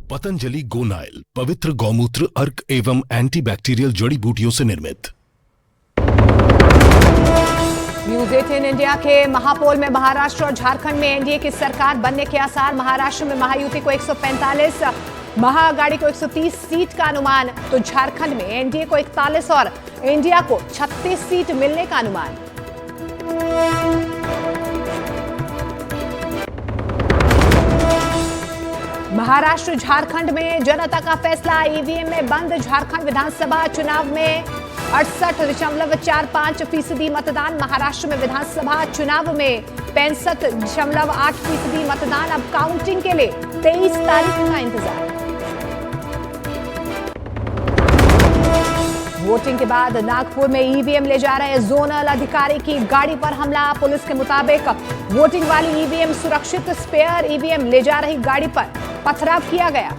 पतंजलि गोनाइल पवित्र गौमूत्र अर्क एवं एंटीबैक्टीरियल जड़ी बूटियों से निर्मित। न्यूज 18 इंडिया के महापौल में महाराष्ट्र और झारखंड में एनडीए की सरकार बनने के आसार। महाराष्ट्र में महायुति को 145, महाअघाड़ी को 130 सीट का अनुमान, तो झारखंड में एनडीए को 41 और इंडिया को 36 सीट मिलने का अनुमान। महाराष्ट्र झारखंड में जनता का फैसला, ईवीएम में बंद। झारखंड विधानसभा चुनाव में 68.45% मतदान। महाराष्ट्र में विधानसभा चुनाव में 65.8% मतदान। अब काउंटिंग के लिए 23 तारीख का इंतजार। वोटिंग के बाद नागपुर में ईवीएम ले जा रहे जोनल अधिकारी की गाड़ी पर हमला। पुलिस के मुताबिक वोटिंग वाली ईवीएम सुरक्षित, स्पेयर ईवीएम ले जा रही गाड़ी पर पथराव किया गया।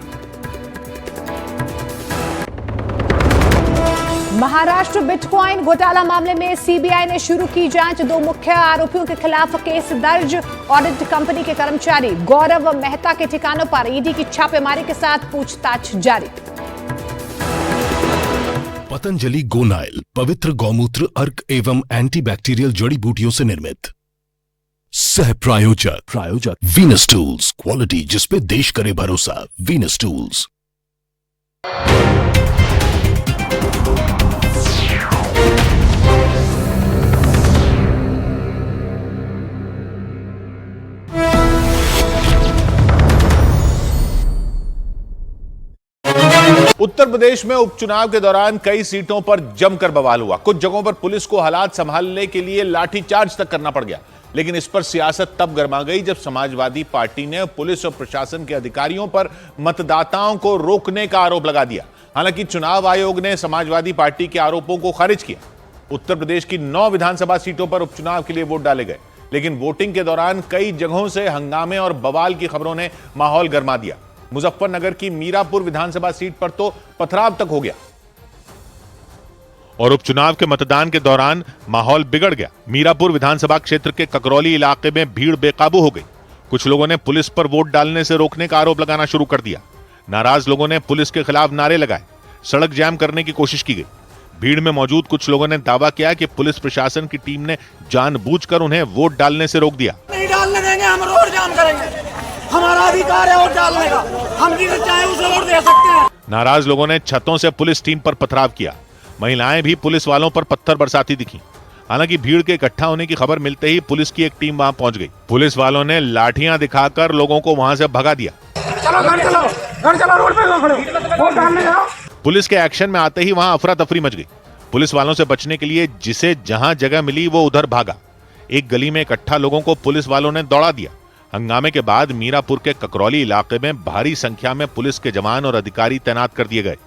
महाराष्ट्र बिटकॉइन घोटाला मामले में सीबीआई ने शुरू की जांच। 2 मुख्य आरोपियों के खिलाफ केस दर्ज। ऑडिट कंपनी के कर्मचारी गौरव मेहता के ठिकानों पर ईडी की छापेमारी के साथ पूछताछ जारी। पतंजलि गोनाइल पवित्र गौमूत्र अर्क एवं एंटीबैक्टीरियल जड़ी बूटियों से निर्मित। सह प्रायोजक वीनस टूल्स, क्वालिटी जिसपे देश करे भरोसा। Venus tools. उत्तर प्रदेश में उपचुनाव के दौरान कई सीटों पर जमकर बवाल हुआ। कुछ जगहों पर पुलिस को हालात संभालने के लिए लाठीचार्ज तक करना पड़ गया। लेकिन इस पर सियासत तब गर्मा गई जब समाजवादी पार्टी ने पुलिस और प्रशासन के अधिकारियों पर मतदाताओं को रोकने का आरोप लगा दिया। हालांकि चुनाव आयोग ने समाजवादी पार्टी के आरोपों को खारिज किया। उत्तर प्रदेश की 9 विधानसभा सीटों पर उपचुनाव के लिए वोट डाले गए, लेकिन वोटिंग के दौरान कई जगहों से हंगामे और बवाल की खबरों ने माहौल गर्मा दिया। मुजफ्फरनगर की मीरापुर विधानसभा सीट पर तो पथराव तक हो गया और उपचुनाव के मतदान के दौरान माहौल बिगड़ गया। मीरापुर विधानसभा क्षेत्र के ककरौली इलाके में भीड़ बेकाबू हो गई। कुछ लोगों ने पुलिस पर वोट डालने से रोकने का आरोप लगाना शुरू कर दिया। नाराज लोगों ने पुलिस के खिलाफ नारे लगाए, सड़क जाम करने की कोशिश की गई। भीड़ में मौजूद कुछ लोगों ने दावा किया कि पुलिस प्रशासन की टीम ने जानबूझकर उन्हें वोट डालने से रोक दिया। नहीं डालने देंगे, हम रोड जाम करेंगे। हमारा अधिकार है वोट डालने का, हम जिसे चाहे उसे वोट दे सकते हैं। नाराज लोगों ने छतों से पुलिस टीम पर पथराव किया। महिलाएं भी पुलिस वालों पर पत्थर बरसाती दिखी। हालांकि भीड़ के इकट्ठा होने की खबर मिलते ही पुलिस की एक टीम वहां पहुंच गई। पुलिस वालों ने लाठियां दिखाकर लोगों को वहां से भगा दिया। चलो घर चलो, रोड पे खड़ो, वोट डालने जाओ। पुलिस के एक्शन में आते ही वहां अफरा तफरी मच गई। पुलिस वालों से बचने के लिए जिसे जहां जगह मिली वो उधर भागा। एक गली में इकट्ठा लोगों को पुलिस वालों ने दौड़ा दिया। हंगामे के बाद मीरापुर के ककरौली इलाके में भारी संख्या में पुलिस के जवान और अधिकारी तैनात कर दिए गए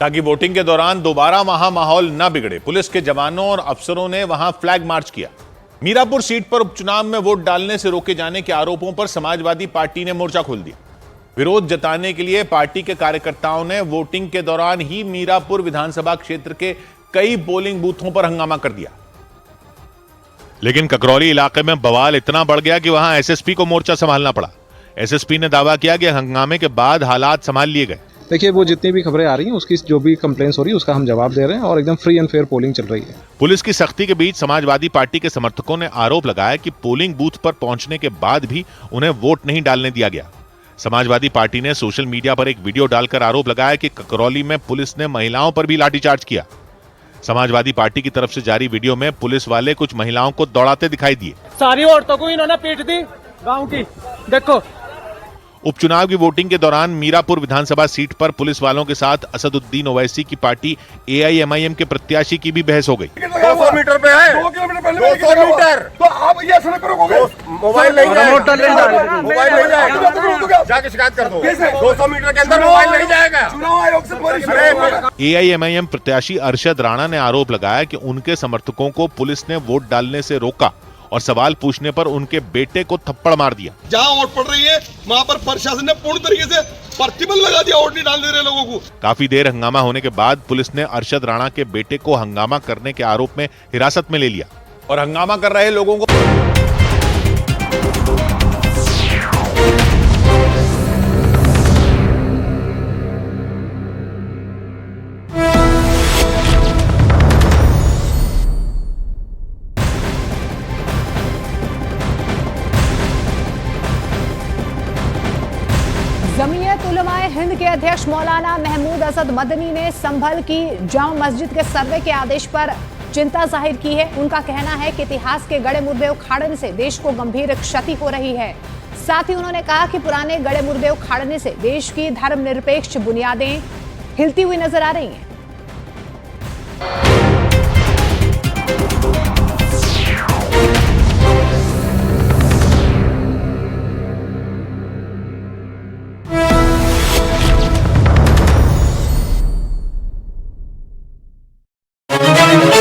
ताकि वोटिंग के दौरान दोबारा वहां माहौल न बिगड़े। पुलिस के जवानों और अफसरों ने वहां फ्लैग मार्च किया। मीरापुर सीट पर उपचुनाव में वोट डालने से रोके जाने के आरोपों पर समाजवादी पार्टी ने मोर्चा खोल दिया। विरोध जताने के लिए पार्टी के कार्यकर्ताओं ने वोटिंग के दौरान ही मीरापुर विधानसभा क्षेत्र के कई पोलिंग बूथों पर हंगामा कर दिया। लेकिन ककरौली इलाके में बवाल इतना बढ़ गया कि वहां एसएसपी को मोर्चा संभालना पड़ा। एसएसपी ने दावा किया कि हंगामे के बाद हालात संभाल लिए गए। देखिए, वो जितनी भी खबरें आ रही हैं उसकी जो भी कंप्लेंट्स हो रही है उसका हम जवाब दे रहे हैं और एकदम फ्री एंड फेयर पोलिंग चल रही है। पुलिस की सख्ती के बीच समाजवादी पार्टी के समर्थकों ने आरोप लगाया कि पोलिंग बूथ पर पहुंचने के बाद भी उन्हें वोट नहीं डालने दिया गया। समाजवादी पार्टी ने सोशल मीडिया पर एक वीडियो डालकर आरोप लगाया कि ककरौली में पुलिस ने महिलाओं पर भी लाठीचार्ज किया। समाजवादी पार्टी की तरफ से जारी वीडियो में पुलिस वाले कुछ महिलाओं को दौड़ाते दिखाई दिए। सारी औरतों को इन्होंने पीट दी गांव की। देखो, उपचुनाव की वोटिंग के दौरान मीरापुर विधानसभा सीट पर पुलिस वालों के साथ असदुद्दीन ओवैसी की पार्टी एआईएमआईएम के प्रत्याशी की भी बहस हो गई। 200 मीटर पे है, 2 किलोमीटर पहले 200 मीटर। तो आप ये सड़क पर रोकोगे? मोबाइल नहीं जाएगा, मोबाइल नहीं जाएगा, जाके शिकायत कर दो। 200 मीटर के अंदर मोबाइल नहीं जाएगा। चुनाव आयोग से एआईएमआईएम प्रत्याशी अरशद राणा ने आरोप लगाया कि उनके समर्थकों को पुलिस ने वोट डालने से रोका और सवाल पूछने पर उनके बेटे को थप्पड़ मार दिया। जहाँ वोट पड़ रही है वहाँ पर प्रशासन ने पूर्ण तरीके से प्रतिबंध लगा दिया, वोट नहीं डाल दे रहे लोगों को। काफी देर हंगामा होने के बाद पुलिस ने अरशद राणा के बेटे को हंगामा करने के आरोप में हिरासत में ले लिया और हंगामा कर रहे लोगों को जमीयत उलमाए हिंद के अध्यक्ष मौलाना महमूद असद मदनी ने संभल की जामा मस्जिद के सर्वे के आदेश पर चिंता जाहिर की है। उनका कहना है कि इतिहास के गड़े मुर्दे उखाड़ने से देश को गंभीर क्षति हो रही है। साथ ही उन्होंने कहा कि पुराने गड़े मुर्दे उखाड़ने से देश की धर्मनिरपेक्ष बुनियादें हिलती हुई नजर आ रही हैं।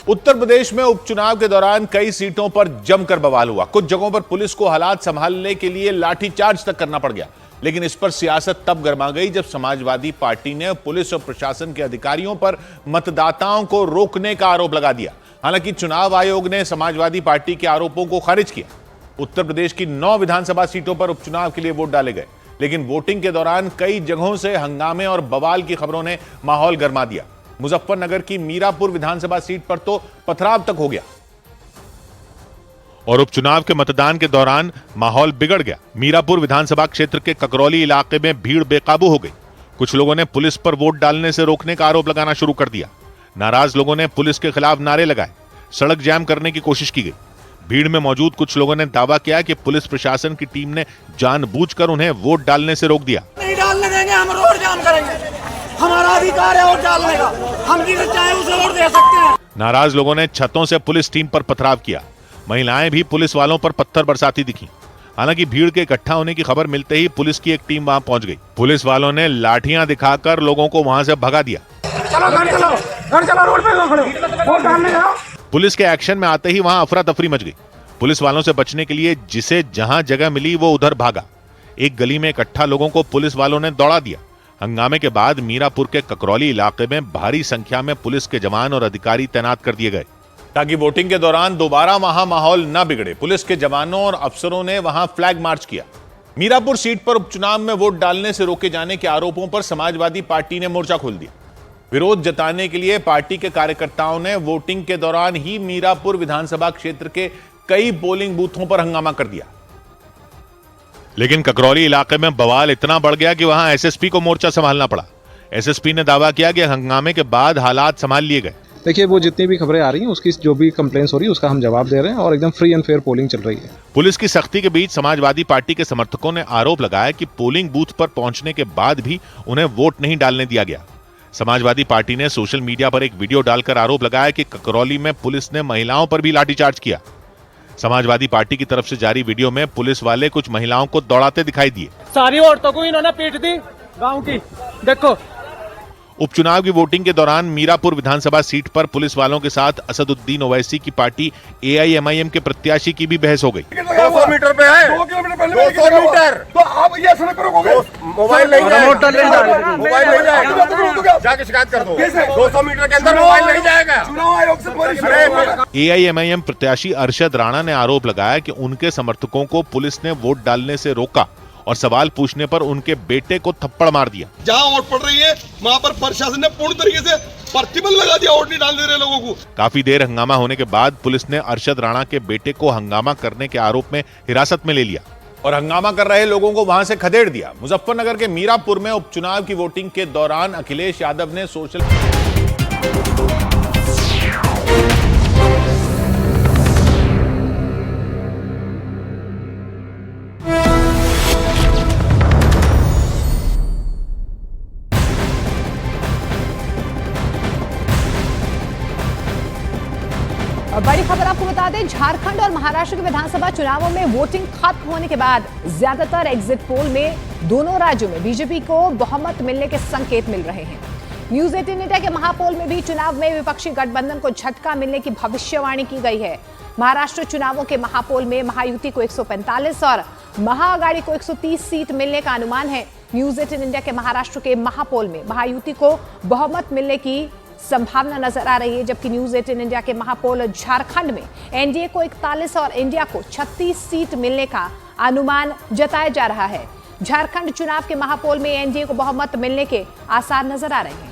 उत्तर प्रदेश में उपचुनाव के दौरान कई सीटों पर जमकर बवाल हुआ। कुछ जगहों पर पुलिस को हालात संभालने के लिए लाठीचार्ज तक करना पड़ गया। लेकिन इस पर सियासत तब गर्मा गई जब समाजवादी पार्टी ने पुलिस और प्रशासन के अधिकारियों पर मतदाताओं को रोकने का आरोप लगा दिया। हालांकि चुनाव आयोग ने समाजवादी पार्टी के आरोपों को खारिज किया। उत्तर प्रदेश की 9 विधानसभा सीटों पर उपचुनाव के लिए वोट डाले गए, लेकिन वोटिंग के दौरान कई जगहों से हंगामे और बवाल की खबरों ने माहौल गर्मा दिया। मुजफ्फरनगर की मीरापुर विधानसभा सीट पर तो पथराव तक हो गया और उपचुनाव के मतदान के दौरान माहौल बिगड़ गया। मीरापुर विधानसभा क्षेत्र के ककरौली इलाके में भीड़ बेकाबू हो गई। कुछ लोगों ने पुलिस पर वोट डालने से रोकने का आरोप लगाना शुरू कर दिया। नाराज लोगों ने पुलिस के खिलाफ नारे लगाए, सड़क जाम करने की कोशिश की गई। भीड़ में मौजूद कुछ लोगों ने दावा किया कि पुलिस प्रशासन की टीम ने जानबूझकर उन्हें वोट डालने से रोक दिया। नहीं डालने देंगे, हम रोड जाम करेंगे। हमारा अधिकार है वोट डालने का, हम जिसे चाहे उसे वोट दे सकते हैं। नाराज लोगों ने छतों से पुलिस टीम पर पथराव किया। महिलाएं भी पुलिस वालों पर पत्थर बरसाती दिखी। हालांकि भीड़ के इकट्ठा होने की खबर मिलते ही पुलिस की एक टीम वहां पहुंच गई। पुलिस वालों ने लाठियां दिखाकर लोगों को वहां से भगा दिया। चलो घर चलो, रोड पे खड़ो, वोट डालने जाओ। पुलिस के एक्शन में आते ही वहां अफरा तफरी मच गई। पुलिस वालों से बचने के लिए जिसे जहां जगह मिली वो उधर भागा। एक गली में इकट्ठा लोगों को पुलिस वालों ने दौड़ा दिया। हंगामे के बाद मीरापुर के ककरौली इलाके में भारी संख्या में पुलिस के जवान और अधिकारी तैनात कर दिए गए ताकि वोटिंग के दौरान दोबारा वहां माहौल न बिगड़े। पुलिस के जवानों और अफसरों ने वहां फ्लैग मार्च किया। मीरापुर सीट पर उपचुनाव में वोट डालने से रोके जाने के आरोपों पर समाजवादी पार्टी ने मोर्चा खोल दिया। विरोध जताने के लिए पार्टी के कार्यकर्ताओं ने वोटिंग के दौरान ही मीरापुर विधानसभा क्षेत्र के कई पोलिंग बूथों पर हंगामा कर दिया। लेकिन ककरौली इलाके में बवाल इतना बढ़ गया कि वहां एसएसपी को मोर्चा संभालना पड़ा। एसएसपी ने दावा किया कि हंगामे के बाद हालात संभाल लिए गए। देखिए, वो जितनी भी खबरें आ रही हैं उसकी जो भी कंप्लेंट्स हो रही है उसका हम जवाब दे रहे हैं और एकदम फ्री एंड फेयर पोलिंग चल रही है। पुलिस की सख्ती के बीच समाजवादी पार्टी के समर्थकों ने आरोप लगाया कि पोलिंग बूथ पर पहुंचने के बाद भी उन्हें वोट नहीं डालने दिया गया। समाजवादी पार्टी ने सोशल मीडिया पर एक वीडियो डालकर आरोप लगाया कि ककरौली में पुलिस ने महिलाओं पर भी लाठीचार्ज किया। समाजवादी पार्टी की तरफ से जारी वीडियो में पुलिस वाले कुछ महिलाओं को दौड़ाते दिखाई दिए। सारी औरतों को इन्होंने पीट दी गांव की। देखो, उपचुनाव की वोटिंग के दौरान मीरापुर विधानसभा सीट पर पुलिस वालों के साथ असदुद्दीन ओवैसी की पार्टी एआईएमआईएम के प्रत्याशी की भी बहस हो गई। 200 मीटर पे है, 2 किलोमीटर पहले 200 मीटर। तो आप ये ऐसा करोगे, मोबाइल नहीं जाएगा, मोबाइल नहीं जाएगा, जाके शिकायत कर दो। 200 मीटर के अंदर मोबाइल नहीं जाएगा। चुनाव आयोग से एआईएमआईएम प्रत्याशी अरशद राणा ने आरोप लगाया कि उनके समर्थकों को पुलिस ने वोट डालने से रोका और सवाल पूछने पर उनके बेटे को थप्पड़ मार दिया। जहां वोट पड़ रही है वहां पर प्रशासन ने पूर्ण तरीके से प्रतिबंध लगा दिया, वोट नहीं डाल दे रहे लोगों को। काफी देर हंगामा होने के बाद पुलिस ने अरशद राणा के बेटे को हंगामा करने के आरोप में हिरासत में ले लिया और हंगामा कर रहे लोगों को वहां से खदेड़ दिया। मुजफ्फरनगर के मीरापुर में उपचुनाव की वोटिंग के दौरान अखिलेश यादव ने सोशल बड़ी खबर आपको बता दें, झारखंड और महाराष्ट्र के विधानसभा चुनावों में वोटिंग खत्म होने के बाद ज्यादातर एग्जिट पोल में दोनों राज्यों में बीजेपी को बहुमत मिलने के संकेत मिल रहे हैं। न्यूज 18 इंडिया के महापोल में भी चुनाव में विपक्षी गठबंधन को झटका मिलने की भविष्यवाणी की गई है। महाराष्ट्र चुनावों के महापोल में महायुति को 145 और महाआघाड़ी को 130 सीट मिलने का अनुमान है। न्यूज 18 इंडिया के महाराष्ट्र के महापोल में महायुति को बहुमत मिलने की संभावना नजर आ रही है, जबकि न्यूज 18 इंडिया के महापोल झारखंड में एनडीए को 41 और इंडिया को 36 सीट मिलने का अनुमान जताया जा रहा है। झारखंड चुनाव के महापोल में एनडीए को बहुमत मिलने के आसार नजर आ रहे हैं।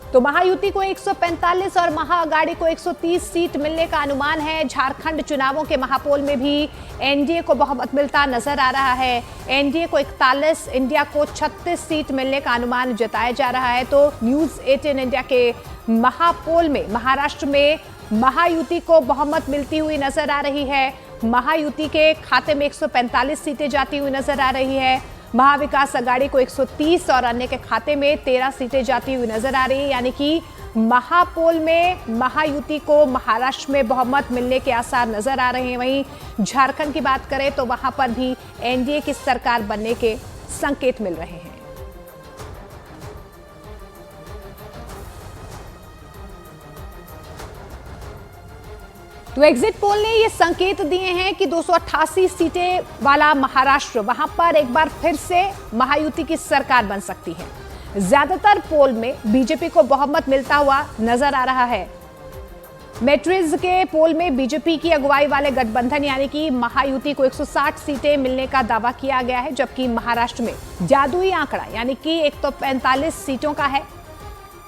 तो महायुति को 145 और महाआघाड़ी को 130 सीट मिलने का अनुमान है। झारखंड चुनावों के महापोल में भी एनडीए को बहुमत मिलता नजर आ रहा है। एनडीए को 41, इंडिया को 36 सीट मिलने का अनुमान जताया जा रहा है। तो न्यूज 18 इंडिया के महापोल में महाराष्ट्र में महायुति को बहुमत मिलती हुई नजर आ रही है। महायुति के खाते में 145 सीटें जाती हुई नजर आ रही है। महाविकास अघाड़ी को 130 और अन्य के खाते में 13 सीटें जाती हुई नजर आ रही है। यानी कि महापोल में महायुति को महाराष्ट्र में बहुमत मिलने के आसार नजर आ रहे हैं। वहीं झारखंड की बात करें तो वहां पर भी एनडीए की सरकार बनने के संकेत मिल रहे हैं। तो एग्जिट पोल ने ये संकेत दिए हैं कि 288 सीटें वाला महाराष्ट्र, वहां पर एक बार फिर से महायुति की सरकार बन सकती है। ज्यादातर पोल में बीजेपी को बहुमत मिलता हुआ नजर आ रहा है। मैट्रिज के पोल में बीजेपी की अगुवाई वाले गठबंधन यानी कि महायुति को 160 सीटें मिलने का दावा किया गया है, जबकि महाराष्ट्र में जादुई आंकड़ा यानी कि 145 सीटों का है।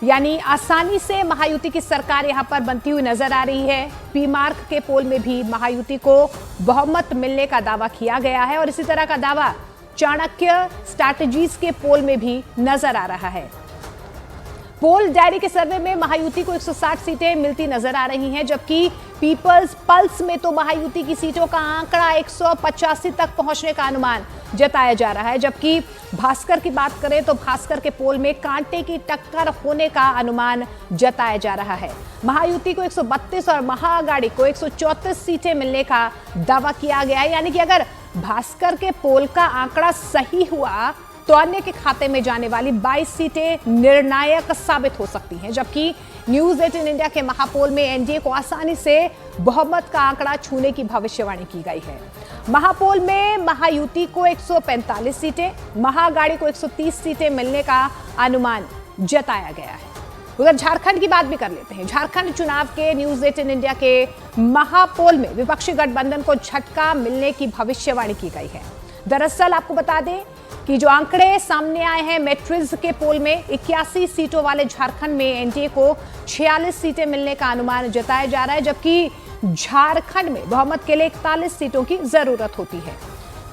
यानी आसानी से महायुति की सरकार यहां पर बनती हुई नजर आ रही है। पी मार्क के पोल में भी महायुति को बहुमत मिलने का दावा किया गया है और इसी तरह का दावा चाणक्य स्ट्रैटेजीज के पोल में भी नजर आ रहा है। पोल डायरी के सर्वे में महायुति को 160 सीटें मिलती नजर आ रही हैं, जबकि पीपल्स पल्स में तो महायुति की सीटों का आंकड़ा 185 तक पहुंचने का अनुमान जताया जा रहा है। जबकि भास्कर की बात करें तो भास्कर के पोल में कांटे की टक्कर होने का अनुमान जताया जा रहा है। महायुति को 132 और महाआघाड़ी को 134 सीटें मिलने का दावा किया गया है। यानी कि अगर भास्कर के पोल का आंकड़ा सही हुआ तो अन्य के खाते में जाने वाली 22 सीटें निर्णायक साबित हो सकती हैं, जबकि न्यूज 18 इंडिया के महापोल में एनडीए को आसानी से बहुमत का आंकड़ा छूने की भविष्यवाणी की गई है। महापोल में महायुति को 145 सीटें, महाअघाड़ी को 130 सीटें मिलने का अनुमान जताया गया है। उधर झारखंड की बात भी कर लेते हैं। झारखंड चुनाव के न्यूज 18 इंडिया के महापोल में विपक्षी गठबंधन को झटका मिलने की भविष्यवाणी की गई है। दरअसल आपको बता दें कि जो आंकड़े सामने आए हैं मैट्रिज के पोल में 81 सीटों वाले झारखंड में एनडीए को 46 सीटें मिलने का अनुमान जताया जा रहा है, जबकि झारखंड में बहुमत के लिए 41 सीटों की जरूरत होती है।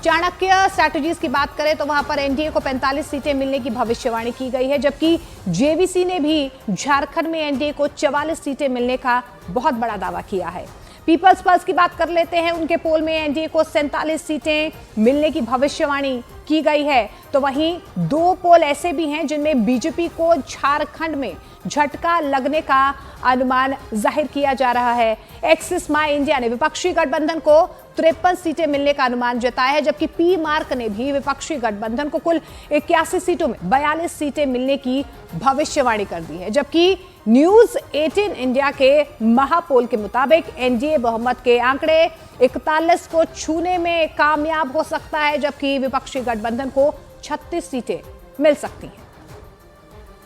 चाणक्य स्ट्रैटेजीज की बात करें तो वहां पर एनडीए को 45 सीटें मिलने की भविष्यवाणी की गई है, जबकि जेवीसी ने भी झारखंड में एनडीए को 44 सीटें मिलने का बहुत बड़ा दावा किया है। पीपल्स पल्स की बात कर लेते हैं। उनके पोल में एनडीए को 47 सीटें मिलने की भविष्यवाणी की गई है, तो वहीं 2 पोल ऐसे भी हैं जिनमें बीजेपी को झारखंड में झटका लगने का अनुमान जाहिर किया जा रहा है। एक्सिस माई इंडिया ने विपक्षी गठबंधन को 53 सीटें मिलने का अनुमान जताया है, जबकि पी मार्क ने भी विपक्षी गठबंधन को कुल 81 सीटों में 42 सीटें मिलने की भविष्यवाणी कर दी है। जबकि न्यूज 18 इंडिया के महापोल के मुताबिक एनडीए बहुमत के आंकड़े 41 को छूने में कामयाब हो सकता है, जबकि विपक्षी गठबंधन को 36 सीटें मिल सकती हैं।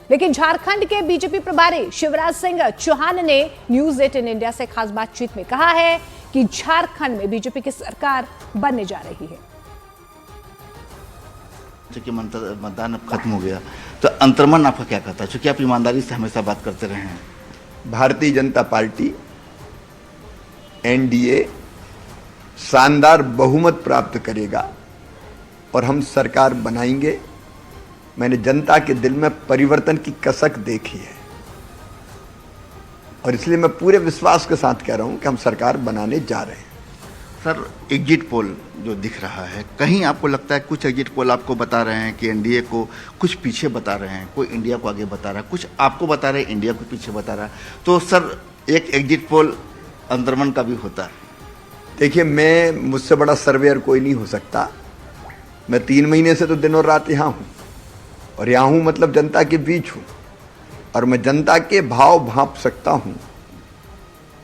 लेकिन झारखंड के बीजेपी प्रभारी शिवराज सिंह चौहान ने न्यूज 18 इंडिया से खास बातचीत में कहा है कि झारखंड में बीजेपी की सरकार बनने जा रही है। चूंकि मतदान अब खत्म हो गया, तो अंतर्मन आपका क्या कहता है, चूंकि आप ईमानदारी से हमेशा बात करते रहे हैं? भारतीय जनता पार्टी एनडीए शानदार बहुमत प्राप्त करेगा और हम सरकार बनाएंगे। मैंने जनता के दिल में परिवर्तन की कसक देखी है और इसलिए मैं पूरे विश्वास के साथ कह रहा हूं कि हम सरकार बनाने जा रहे हैं। सर, एग्जिट पोल जो दिख रहा है, कहीं आपको लगता है कुछ एग्जिट पोल आपको बता रहे हैं कि एनडीए को कुछ पीछे बता रहे हैं, कोई इंडिया को आगे बता रहा है, कुछ आपको बता रहे हैं इंडिया को पीछे बता रहा है, तो सर एक एग्जिट पोल अंतर्मन का भी होता है। देखिए, मुझसे बड़ा सर्वेयर कोई नहीं हो सकता। मैं 3 महीने से तो दिन और रात यहाँ हूँ और यहाँ हूँ मतलब जनता के बीच हूँ और मैं जनता के भाव भांप सकता हूँ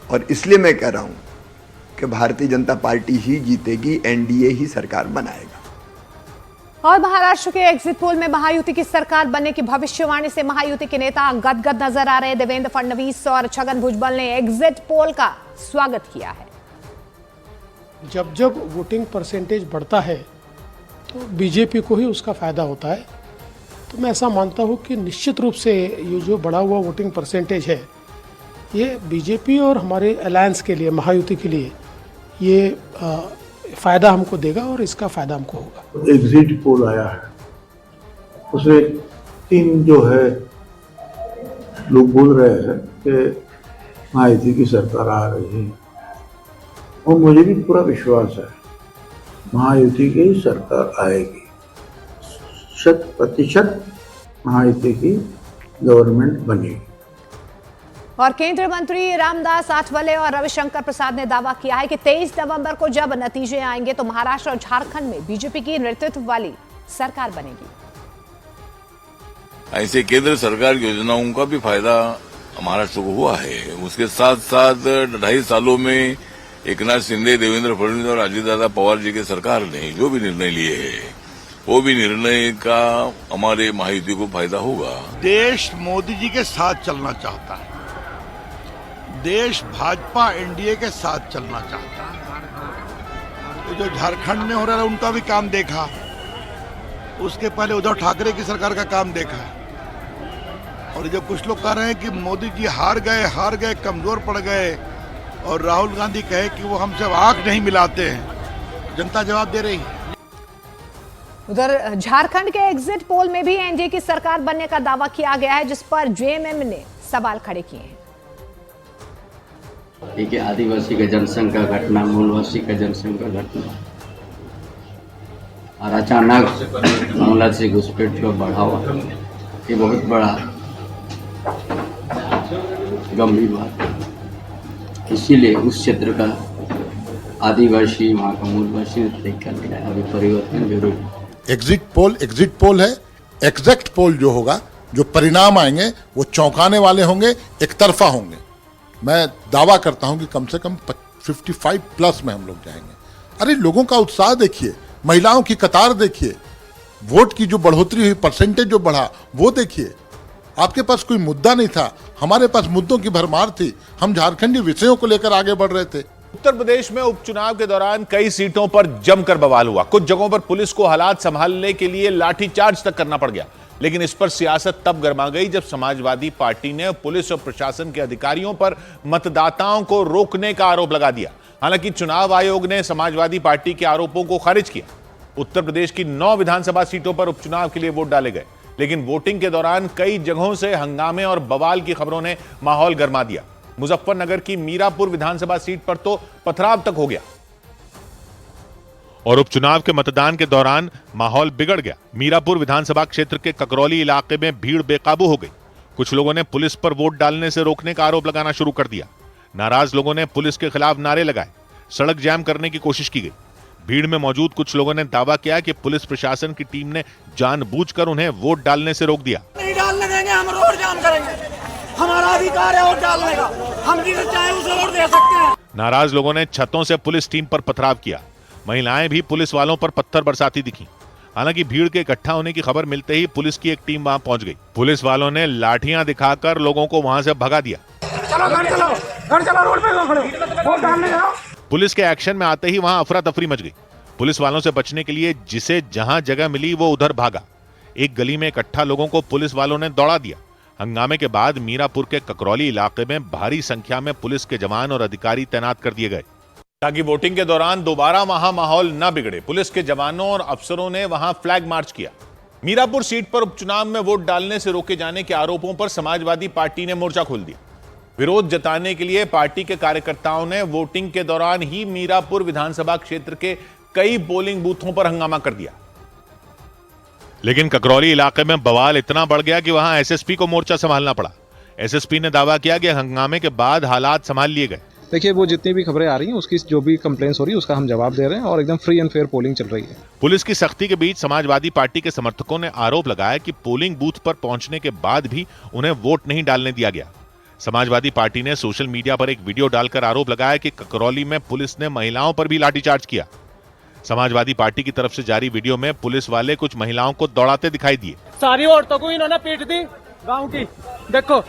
और इसलिए मैं कह रहा हूँ कि भारतीय जनता पार्टी ही जीतेगी, एनडीए ही सरकार बनाएगा। और महाराष्ट्र के एग्जिट पोल में महायुति की सरकार बनने की भविष्यवाणी से महायुति के नेता गदगद नजर आ रहे हैं। देवेंद्र फडणवीस और छगन भुजबल ने एग्जिट पोल का स्वागत किया है। जब जब वोटिंग परसेंटेज बढ़ता है तो बीजेपी को ही उसका फायदा होता है। तो मैं ऐसा मानता हूँ कि निश्चित रूप से ये जो बढ़ा हुआ वोटिंग परसेंटेज है, ये बीजेपी और हमारे अलायंस के लिए, महायुति के लिए ये फायदा हमको देगा और इसका फायदा हमको होगा। एग्जिट पोल आया है, उसमें 3 जो है लोग बोल रहे हैं कि महायुति की सरकार आ रही है और मुझे भी पूरा विश्वास है महायुति की सरकार आएगी। 100% महायुति की गवर्नमेंट बनेगी। और केंद्रीय मंत्री रामदास आठवले और रविशंकर प्रसाद ने दावा किया है कि 23 नवंबर को जब नतीजे आएंगे तो महाराष्ट्र और झारखंड में बीजेपी की नेतृत्व वाली सरकार बनेगी। ऐसे केंद्र सरकार योजनाओं का भी फायदा महाराष्ट्र को हुआ है। उसके साथ साथ 2.5 सालों में एकनाथ शिंदे, देवेंद्र फडणवीस और अजितदादा पवार जी के सरकार ने जो भी निर्णय लिए हैं, वो भी निर्णय का हमारे महायुति को फायदा होगा। देश मोदी जी के साथ चलना चाहता है, देश भाजपा एनडीए के साथ चलना चाहता है। तो जो झारखंड में हो रहा है उनका भी काम देखा, उसके पहले उद्धव ठाकरे की सरकार का काम देखा। और जो कुछ लोग कह रहे हैं कि मोदी जी हार गए, कमजोर पड़ गए और राहुल गांधी कहे कि वो हमसे आंख नहीं मिलाते हैं, जनता जवाब दे रही है। उधर झारखंड के एग्जिट पोल में भी एनडीए की सरकार बनने का दावा किया गया है, जिस पर जेएमएम ने सवाल खड़े किए हैं। एक आदिवासी का जनसंख्या घटना, मूलवासी का जनसंख्या घटना और अचानक बांग्लादेशी घुसपैठ का बढ़ावा, ये बहुत बड़ा गंभीर बात है। इसीलिए उस क्षेत्र का आदिवासी, वहाँ का मूलवासी ने तय कर लिया है अभी परिवर्तन जरूरी। एग्जिट पोल है। एग्जैक्ट पोल जो होगा, जो परिणाम आएंगे वो चौंकाने वाले होंगे, एक तरफा होंगे। मैं दावा करता हूं कि कम से कम 55 प्लस में हम लोग जाएंगे। अरे लोगों का उत्साह देखिए, महिलाओं की कतार देखिए, वोट की जो बढ़ोतरी हुई, परसेंटेज जो बढ़ा वो देखिए। आपके पास कोई मुद्दा नहीं था, हमारे पास मुद्दों की भरमार थी। हम झारखंडी विषयों को लेकर आगे बढ़ रहे थे। उत्तर प्रदेश में उपचुनाव के दौरान कई सीटों पर जमकर बवाल हुआ। कुछ जगहों पर पुलिस को हालात संभालने के लिए लाठीचार्ज तक करना पड़ गया। लेकिन इस पर सियासत तब गर्मा गई जब समाजवादी पार्टी ने पुलिस और प्रशासन के अधिकारियों पर मतदाताओं को रोकने का आरोप लगा दिया। हालांकि चुनाव आयोग ने समाजवादी पार्टी के आरोपों को खारिज किया। उत्तर प्रदेश की 9 विधानसभा सीटों पर उपचुनाव के लिए वोट डाले गए, लेकिन वोटिंग के दौरान कई जगहों से हंगामे और बवाल की खबरों ने माहौल गर्मा दिया। मुजफ्फरनगर की मीरापुर विधानसभा सीट पर तो पथराव तक हो गया और उपचुनाव के मतदान के दौरान माहौल बिगड़ गया। मीरापुर विधानसभा क्षेत्र के ककरौली इलाके में भीड़ बेकाबू हो गई। कुछ लोगों ने पुलिस पर वोट डालने से रोकने का आरोप लगाना शुरू कर दिया। नाराज लोगों ने पुलिस के खिलाफ नारे लगाए, सड़क जाम करने की कोशिश की गई। भीड़ में मौजूद कुछ लोगों ने दावा किया कि पुलिस प्रशासन की टीम ने जानबूझकर उन्हें वोट डालने से रोक दिया। नहीं डालने देंगे, हम रोड जाम करेंगे। हमारा अधिकार है वोट डालने का, हम जिसे चाहे उसे वोट दे सकते हैं। नाराज लोगों ने छतों से पुलिस टीम पर पथराव किया। महिलाएं भी पुलिस वालों पर पत्थर बरसाती दिखीं। हालांकि भीड़ के इकट्ठा होने की खबर मिलते ही पुलिस की एक टीम वहां पहुंच गई। पुलिस वालों ने लाठियां दिखाकर लोगों को वहां से भगा दिया। चलो घर चलो रोड पे खड़े वोट डालने जाओ। पुलिस के एक्शन में आते ही वहां अफरा तफरी मच गई। पुलिस वालों से बचने के लिए जिसे जहां जगह मिली वो उधर भागा। एक गली में इकट्ठा लोगों को पुलिस वालों ने दौड़ा दिया। हंगामे के बाद मीरापुर के ककरौली इलाके में भारी संख्या में पुलिस के जवान और अधिकारी तैनात कर दिए गए ताकि वोटिंग के दौरान दोबारा वहां माहौल न बिगड़े। पुलिस के जवानों और अफसरों ने वहां फ्लैग मार्च किया। मीरापुर सीट पर उपचुनाव में वोट डालने से रोके जाने के आरोपों पर समाजवादी पार्टी ने मोर्चा खोल दिया। विरोध जताने के लिए पार्टी के कार्यकर्ताओं ने वोटिंग के दौरान ही मीरापुर विधानसभा क्षेत्र के कई पोलिंग बूथों पर हंगामा कर दिया। लेकिन ककरौली इलाके में बवाल इतना बढ़ गया कि वहां एसएसपी को मोर्चा संभालना पड़ा। एसएसपी ने दावा किया कि हंगामे के बाद हालात संभाल लिए गए। देखिए, वो जितनी भी खबरें आ रही हैं उसकी जो भी कंप्लेंट्स हो रही है उसका हम जवाब दे रहे हैं और एकदम फ्री एंड फेयर पोलिंग चल रही है। पुलिस की सख्ती के बीच समाजवादी पार्टी के समर्थकों ने आरोप लगाया कि पोलिंग बूथ पर पहुंचने के बाद भी उन्हें वोट नहीं डालने दिया गया। समाजवादी पार्टी ने सोशल मीडिया पर एक वीडियो डालकर आरोप लगाया कि ककरौली में पुलिस ने महिलाओं पर भी लाठीचार्ज किया। समाजवादी पार्टी की तरफ से जारी वीडियो में पुलिस वाले कुछ महिलाओं को दौड़ाते दिखाई दिए। सारी औरतों को इन्होंने पीट दी गांव की। देखो,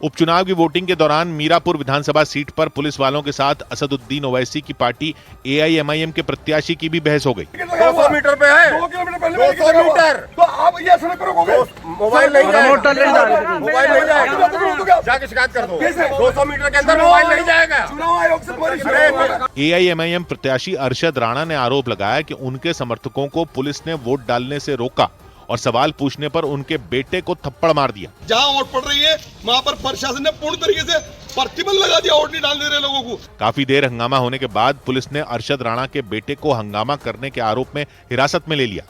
उपचुनाव की वोटिंग के दौरान मीरापुर विधानसभा सीट पर पुलिस वालों के साथ असदुद्दीन ओवैसी की पार्टी एआईएमआईएम के प्रत्याशी की भी बहस हो गई। 200 मीटर पे है, 2 किलोमीटर पहले 200 मीटर। तो आप ये सड़क पर रोकोगे? मोबाइल नहीं जाएगा, मोबाइल नहीं जाएगा, जाके शिकायत कर दो। 200 मीटर के अंदर मोबाइल नहीं जाएगा। चुनाव आयोग से एआईएमआईएम प्रत्याशी अरशद राणा ने आरोप लगाया कि उनके समर्थकों को पुलिस ने वोट डालने से रोका और सवाल पूछने पर उनके बेटे को थप्पड़ मार दिया। जहां वोट पड़ रही है वहां पर प्रशासन ने पूर्ण तरीके से प्रतिबंध लगा दिया, वोट नहीं डालने दे रहे लोगों को। काफी देर हंगामा होने के बाद पुलिस ने अरशद राणा के बेटे को हंगामा करने के आरोप में हिरासत में ले लिया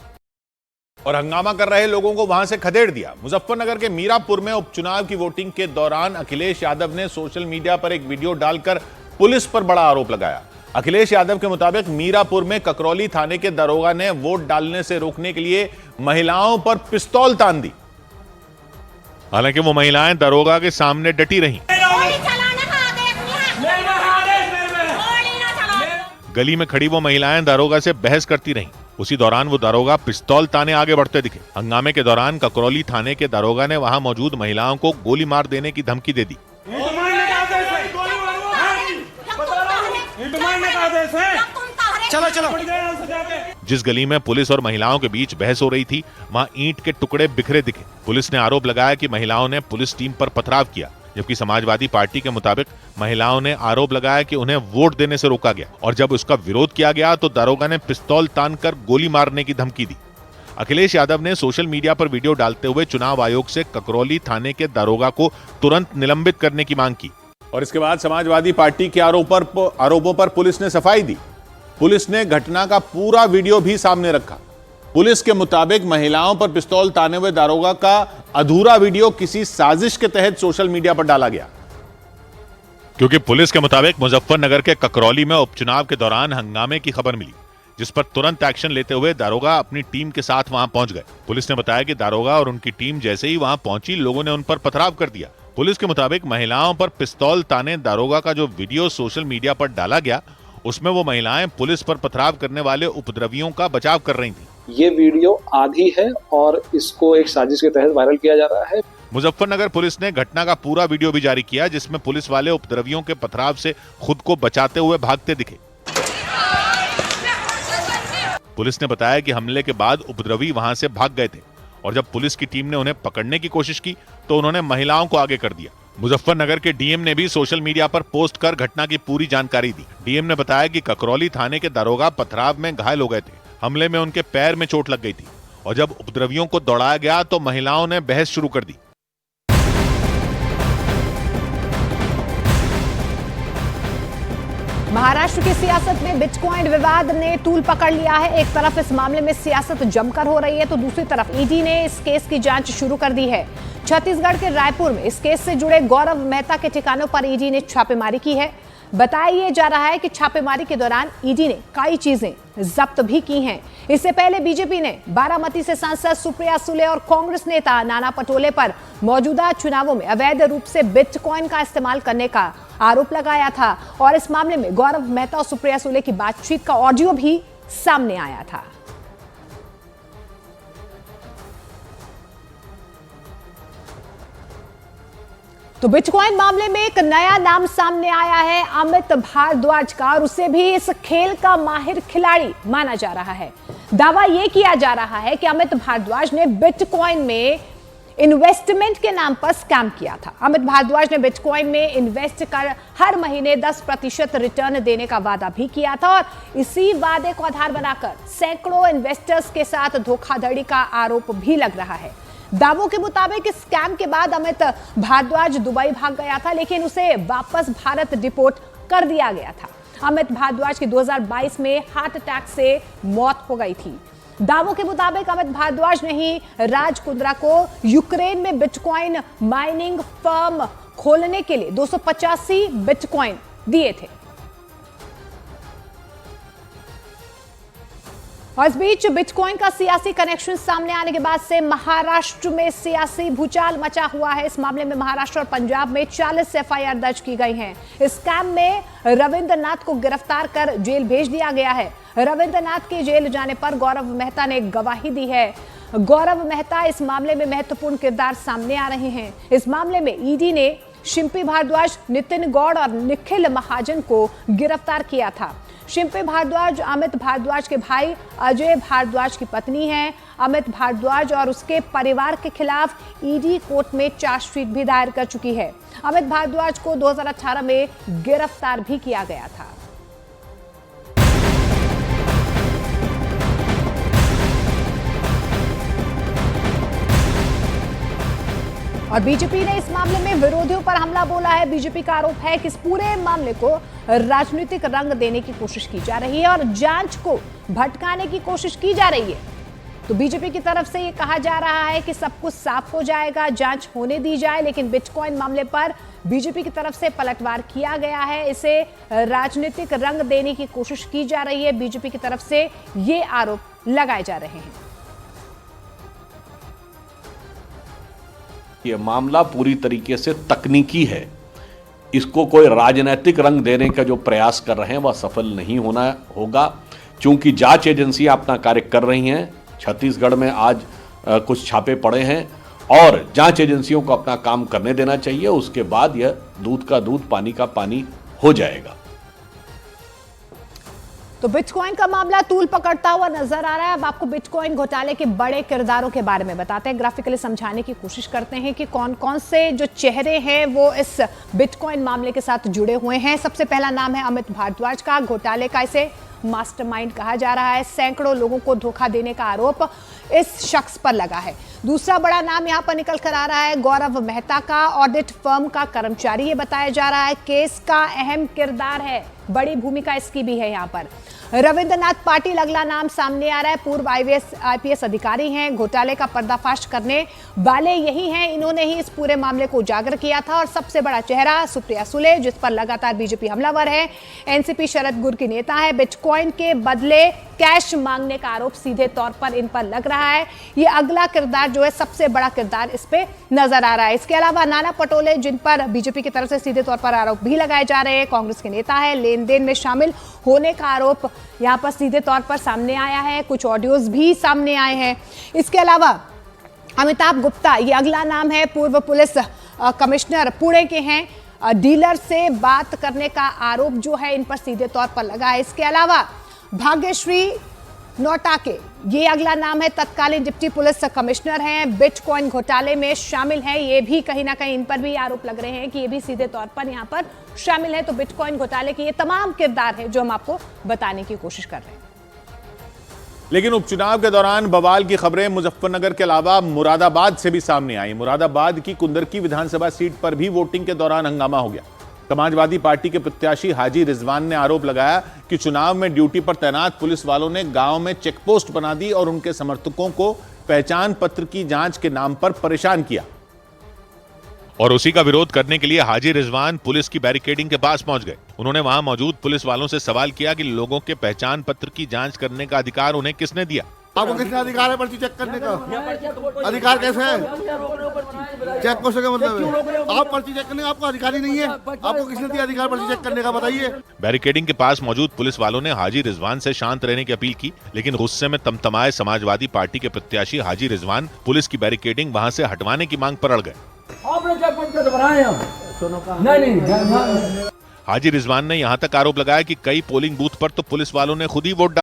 और हंगामा कर रहे लोगों को वहां से खदेड़ दिया। मुजफ्फरनगर के मीरापुर में उपचुनाव की वोटिंग के दौरान अखिलेश यादव ने सोशल मीडिया पर एक वीडियो डालकर पुलिस पर बड़ा आरोप लगाया। अखिलेश यादव के मुताबिक मीरापुर में ककरौली थाने के दरोगा ने वोट डालने से रोकने के लिए महिलाओं पर पिस्तौल तान दी। हालांकि वो महिलाएं दरोगा के सामने डटी रहीं। गली में खड़ी वो महिलाएं दरोगा से बहस करती रहीं। उसी दौरान वो दरोगा पिस्तौल ताने आगे बढ़ते दिखे। हंगामे के दौरान ककरौली थाने के दरोगा ने वहां मौजूद महिलाओं को गोली मार देने की धमकी दे दी। चलो चलो। जिस गली में पुलिस और महिलाओं के बीच बहस हो रही थी वहां ईंट के टुकड़े बिखरे दिखे। पुलिस ने आरोप लगाया कि महिलाओं ने पुलिस टीम पर पथराव किया, जबकि समाजवादी पार्टी के मुताबिक महिलाओं ने आरोप लगाया कि उन्हें वोट देने से रोका गया और जब उसका विरोध किया गया तो दरोगा ने पिस्तौल तानकर गोली मारने की धमकी दी। अखिलेश यादव ने सोशल मीडिया पर वीडियो डालते हुए चुनाव आयोग से ककरौली थाने के दरोगा को तुरंत निलंबित करने की मांग की और इसके बाद समाजवादी पार्टी के आरोपों पर पुलिस ने सफाई दी। पुलिस ने घटना का पूरा वीडियो भी सामने रखा। पुलिस के मुताबिक महिलाओं पर पिस्तौल ताने हुए दारोगा का अधूरा वीडियो किसी साजिश के तहत सोशल मीडिया पर डाला गया, क्योंकि पुलिस के मुताबिक मुजफ्फरनगर के ककरौली में उपचुनाव के दौरान हंगामे की खबर मिली, जिस पर तुरंत एक्शन लेते हुए दारोगा अपनी टीम के साथ वहां पहुंच गए। पुलिस ने बताया कि दारोगा और उनकी टीम जैसे ही वहां पहुंची, लोगों ने उन पर पथराव कर दिया। पुलिस के मुताबिक महिलाओं पर पिस्तौल ताने दारोगा का जो वीडियो सोशल मीडिया पर डाला गया, उसमें वो महिलाएं पुलिस पर पथराव करने वाले उपद्रवियों का बचाव कर रही थी। ये वीडियो आधी है और इसको एक साजिश के तहत वायरल किया जा रहा है। मुजफ्फरनगर पुलिस ने घटना का पूरा वीडियो भी जारी किया, जिसमें पुलिस वाले उपद्रवियों के पथराव से खुद को बचाते हुए भागते दिखे। पुलिस ने बताया कि हमले के बाद उपद्रवी वहां से भाग गए थे और जब पुलिस की टीम ने उन्हें पकड़ने की कोशिश की तो उन्होंने महिलाओं को आगे कर दिया। मुजफ्फरनगर के डीएम ने भी सोशल मीडिया पर पोस्ट कर घटना की पूरी जानकारी दी। डीएम ने बताया कि ककरौली थाने के दारोगा पथराव में घायल हो गए थे। हमले में उनके पैर में चोट लग गई थी और जब उपद्रवियों को दौड़ाया गया तो महिलाओं ने बहस शुरू कर दी। महाराष्ट्र की सियासत में बिटकॉइन विवाद ने तूल पकड़ लिया है। एक तरफ इस मामले में सियासत जमकर हो रही है तो दूसरी तरफ ईडी ने इस केस की जांच शुरू कर दी है। छत्तीसगढ़ के रायपुर में इस केस से जुड़े गौरव मेहता के ठिकानों पर ईडी ने छापेमारी की है। बताया जा रहा है कि छापेमारी के दौरान ईडी ने कई चीजें जब्त भी की हैं। इससे पहले बीजेपी ने बारामती से सांसद सुप्रिया सुले और कांग्रेस नेता नाना पटोले पर मौजूदा चुनावों में अवैध रूप से बिटकॉइन का इस्तेमाल करने का आरोप लगाया था और इस मामले में गौरव मेहता और सुप्रिया सुले की बातचीत का ऑडियो भी सामने आया था। तो बिटकॉइन मामले में एक नया नाम सामने आया है अमित भारद्वाज का और उसे भी इस खेल का माहिर खिलाड़ी माना जा रहा है। दावा यह किया जा रहा है कि अमित भारद्वाज ने बिटकॉइन में इन्वेस्टमेंट के नाम पर स्कैम किया था। अमित भारद्वाज ने बिटकॉइन में इन्वेस्ट कर हर महीने 10% रिटर्न देने का वादा भी किया था और इसी वादे को आधार बनाकर सैकड़ों इन्वेस्टर्स के साथ धोखाधड़ी का आरोप भी लग रहा है। दावों के मुताबिक इस स्कैम के बाद अमित भारद्वाज दुबई भाग गया था, लेकिन उसे वापस भारत डिपोर्ट कर दिया गया था। अमित भारद्वाज की 2022 में हार्ट अटैक से मौत हो गई थी। दावों के मुताबिक अमित भारद्वाज ने ही राज कुंद्रा को यूक्रेन में बिटकॉइन माइनिंग फर्म खोलने के लिए 285 बिटकॉइन दिए थे। और इस बीच बिटकॉइन का सियासी कनेक्शन सामने आने के बाद से महाराष्ट्र में सियासी भूचाल मचा हुआ है। इस मामले में महाराष्ट्र और पंजाब में 40 एफआईआर दर्ज की गई हैं। इस स्कैम में रविंद्र नाथ को गिरफ्तार कर जेल भेज दिया गया है। रविंद्र नाथ के जेल जाने पर गौरव मेहता ने गवाही दी है। गौरव मेहता इस मामले में महत्वपूर्ण किरदार सामने आ रहे हैं। इस मामले में ईडी ने शिंपी भारद्वाज, नितिन गौड़ और निखिल महाजन को गिरफ्तार किया था। शिंपी भारद्वाज अमित भारद्वाज के भाई अजय भारद्वाज की पत्नी हैं। अमित भारद्वाज और उसके परिवार के खिलाफ ईडी कोर्ट में चार्जशीट भी दायर कर चुकी है। अमित भारद्वाज को 2018 में गिरफ्तार भी किया गया था। और बीजेपी ने इस मामले में विरोधियों पर हमला बोला है। बीजेपी का आरोप है कि इस पूरे मामले को राजनीतिक रंग देने की कोशिश की जा रही है और जांच को भटकाने की कोशिश की जा रही है। तो बीजेपी की तरफ से ये कहा जा रहा है कि सब कुछ साफ हो जाएगा, जांच होने दी जाए, लेकिन बिटकॉइन मामले पर बीजेपी की तरफ से पलटवार किया गया है। इसे राजनीतिक रंग देने की कोशिश की जा रही है। बीजेपी की तरफ से ये आरोप लगाए जा रहे हैं। ये मामला पूरी तरीके से तकनीकी है। इसको कोई राजनीतिक रंग देने का जो प्रयास कर रहे हैं वह सफल नहीं होगा, क्योंकि जांच एजेंसियां अपना कार्य कर रही हैं। छत्तीसगढ़ में आज कुछ छापे पड़े हैं और जांच एजेंसियों को अपना काम करने देना चाहिए। उसके बाद यह दूध का दूध, पानी का पानी हो जाएगा। तो बिटकॉइन का मामला तूल पकड़ता हुआ नजर आ रहा है। अब आपको बिटकॉइन घोटाले के बड़े किरदारों के बारे में बताते हैं, ग्राफिकली समझाने की कोशिश करते हैं कि कौन कौन से जो चेहरे हैं वो इस बिटकॉइन मामले के साथ जुड़े हुए हैं। सबसे पहला नाम है अमित भारद्वाज का। घोटाले का इसे मास्टरमाइंड कहा जा रहा है। सैकड़ों लोगों को धोखा देने का आरोप इस शख्स पर लगा है। दूसरा बड़ा नाम यहां पर निकल कर आ रहा है गौरव मेहता का। ऑडिट फर्म का कर्मचारी ये बताया जा रहा है। केस का अहम किरदार है बड़ी भूमिका इसकी भी है। यहाँ पर रविंद्रनाथ पाटिल अगला नाम सामने आ रहा है। पूर्व IPS अधिकारी हैं, घोटाले का पर्दाफाश करने वाले यही हैं। इन्होंने ही इस पूरे मामले को उजागर किया था। और सबसे बड़ा चेहरा सुप्रिया सुले, जिस पर लगातार बीजेपी हमलावर है। एनसीपी शरद गुर की नेता है। बिटकॉइन के बदले कैश मांगने का आरोप सीधे तौर पर इन पर लग रहा है। ये अगला किरदार जो है, सबसे बड़ा किरदार इस पे नजर आ रहा है। इसके अलावा नाना पटोले, जिन पर बीजेपी की तरफ से सीधे तौर पर आरोप भी लगाए जा रहे हैं, कांग्रेस के नेता है। लेन देन में शामिल होने का आरोप यहां पर सीधे तौर पर सामने आया है। कुछ ऑडियोज भी सामने आए हैं। इसके अलावा अमिताभ गुप्ता, ये अगला नाम है। पूर्व पुलिस कमिश्नर पुणे के हैं। डीलर से बात करने का आरोप जो है इन पर सीधे तौर पर लगा है। इसके अलावा भाग्यश्री नौटाके, ये अगला नाम है। तत्कालीन डिप्टी पुलिस कमिश्नर हैं, बिटकॉइन घोटाले में शामिल हैं। ये भी कहीं ना कहीं इन पर भी आरोप लग रहे हैं कि ये भी सीधे तौर पर यहाँ पर शामिल है। तो बिटकॉइन घोटाले के ये तमाम किरदार हैं जो हम आपको बताने की कोशिश कर रहे हैं। लेकिन उपचुनाव के दौरान बवाल की खबरें मुजफ्फरनगर के अलावा मुरादाबाद से भी सामने आई। मुरादाबाद की कुंदरकी विधानसभा सीट पर भी वोटिंग के दौरान हंगामा हो गया। समाजवादी पार्टी के प्रत्याशी हाजी रिजवान ने आरोप लगाया कि चुनाव में ड्यूटी पर तैनात पुलिस वालों ने गांव में चेकपोस्ट बना दी और उनके समर्थकों को पहचान पत्र की जांच के नाम पर परेशान किया। और उसी का विरोध करने के लिए हाजी रिजवान पुलिस की बैरिकेडिंग के पास पहुंच गए। उन्होंने वहां मौजूद पुलिस वालों से सवाल किया कि लोगों के पहचान पत्र की जांच करने का अधिकार उन्हें किसने दिया। आपको किसने अधिकार है पर्ची चेक करने का? अधिकार कैसे है? चेक पोस्ट का मतलब है आप पर्ची चेक करने का आपको अधिकार ही नहीं है। आपको किसने दिया अधिकार पर्ची चेक करने का, बताइए। बैरिकेडिंग के पास मौजूद पुलिस वालों ने हाजी रिजवान से शांत रहने की अपील की, लेकिन गुस्से में तमतमाए समाजवादी पार्टी के प्रत्याशी हाजी रिजवान पुलिस की बैरिकेडिंग वहां से हटवाने की मांग पर अड़ गए। आपने चेक पोस्ट बनाया नहीं। हाजी रिजवान ने यहां तक आरोप लगाया कि कई पोलिंग बूथ पर तो पुलिस वालों ने खुद ही वोट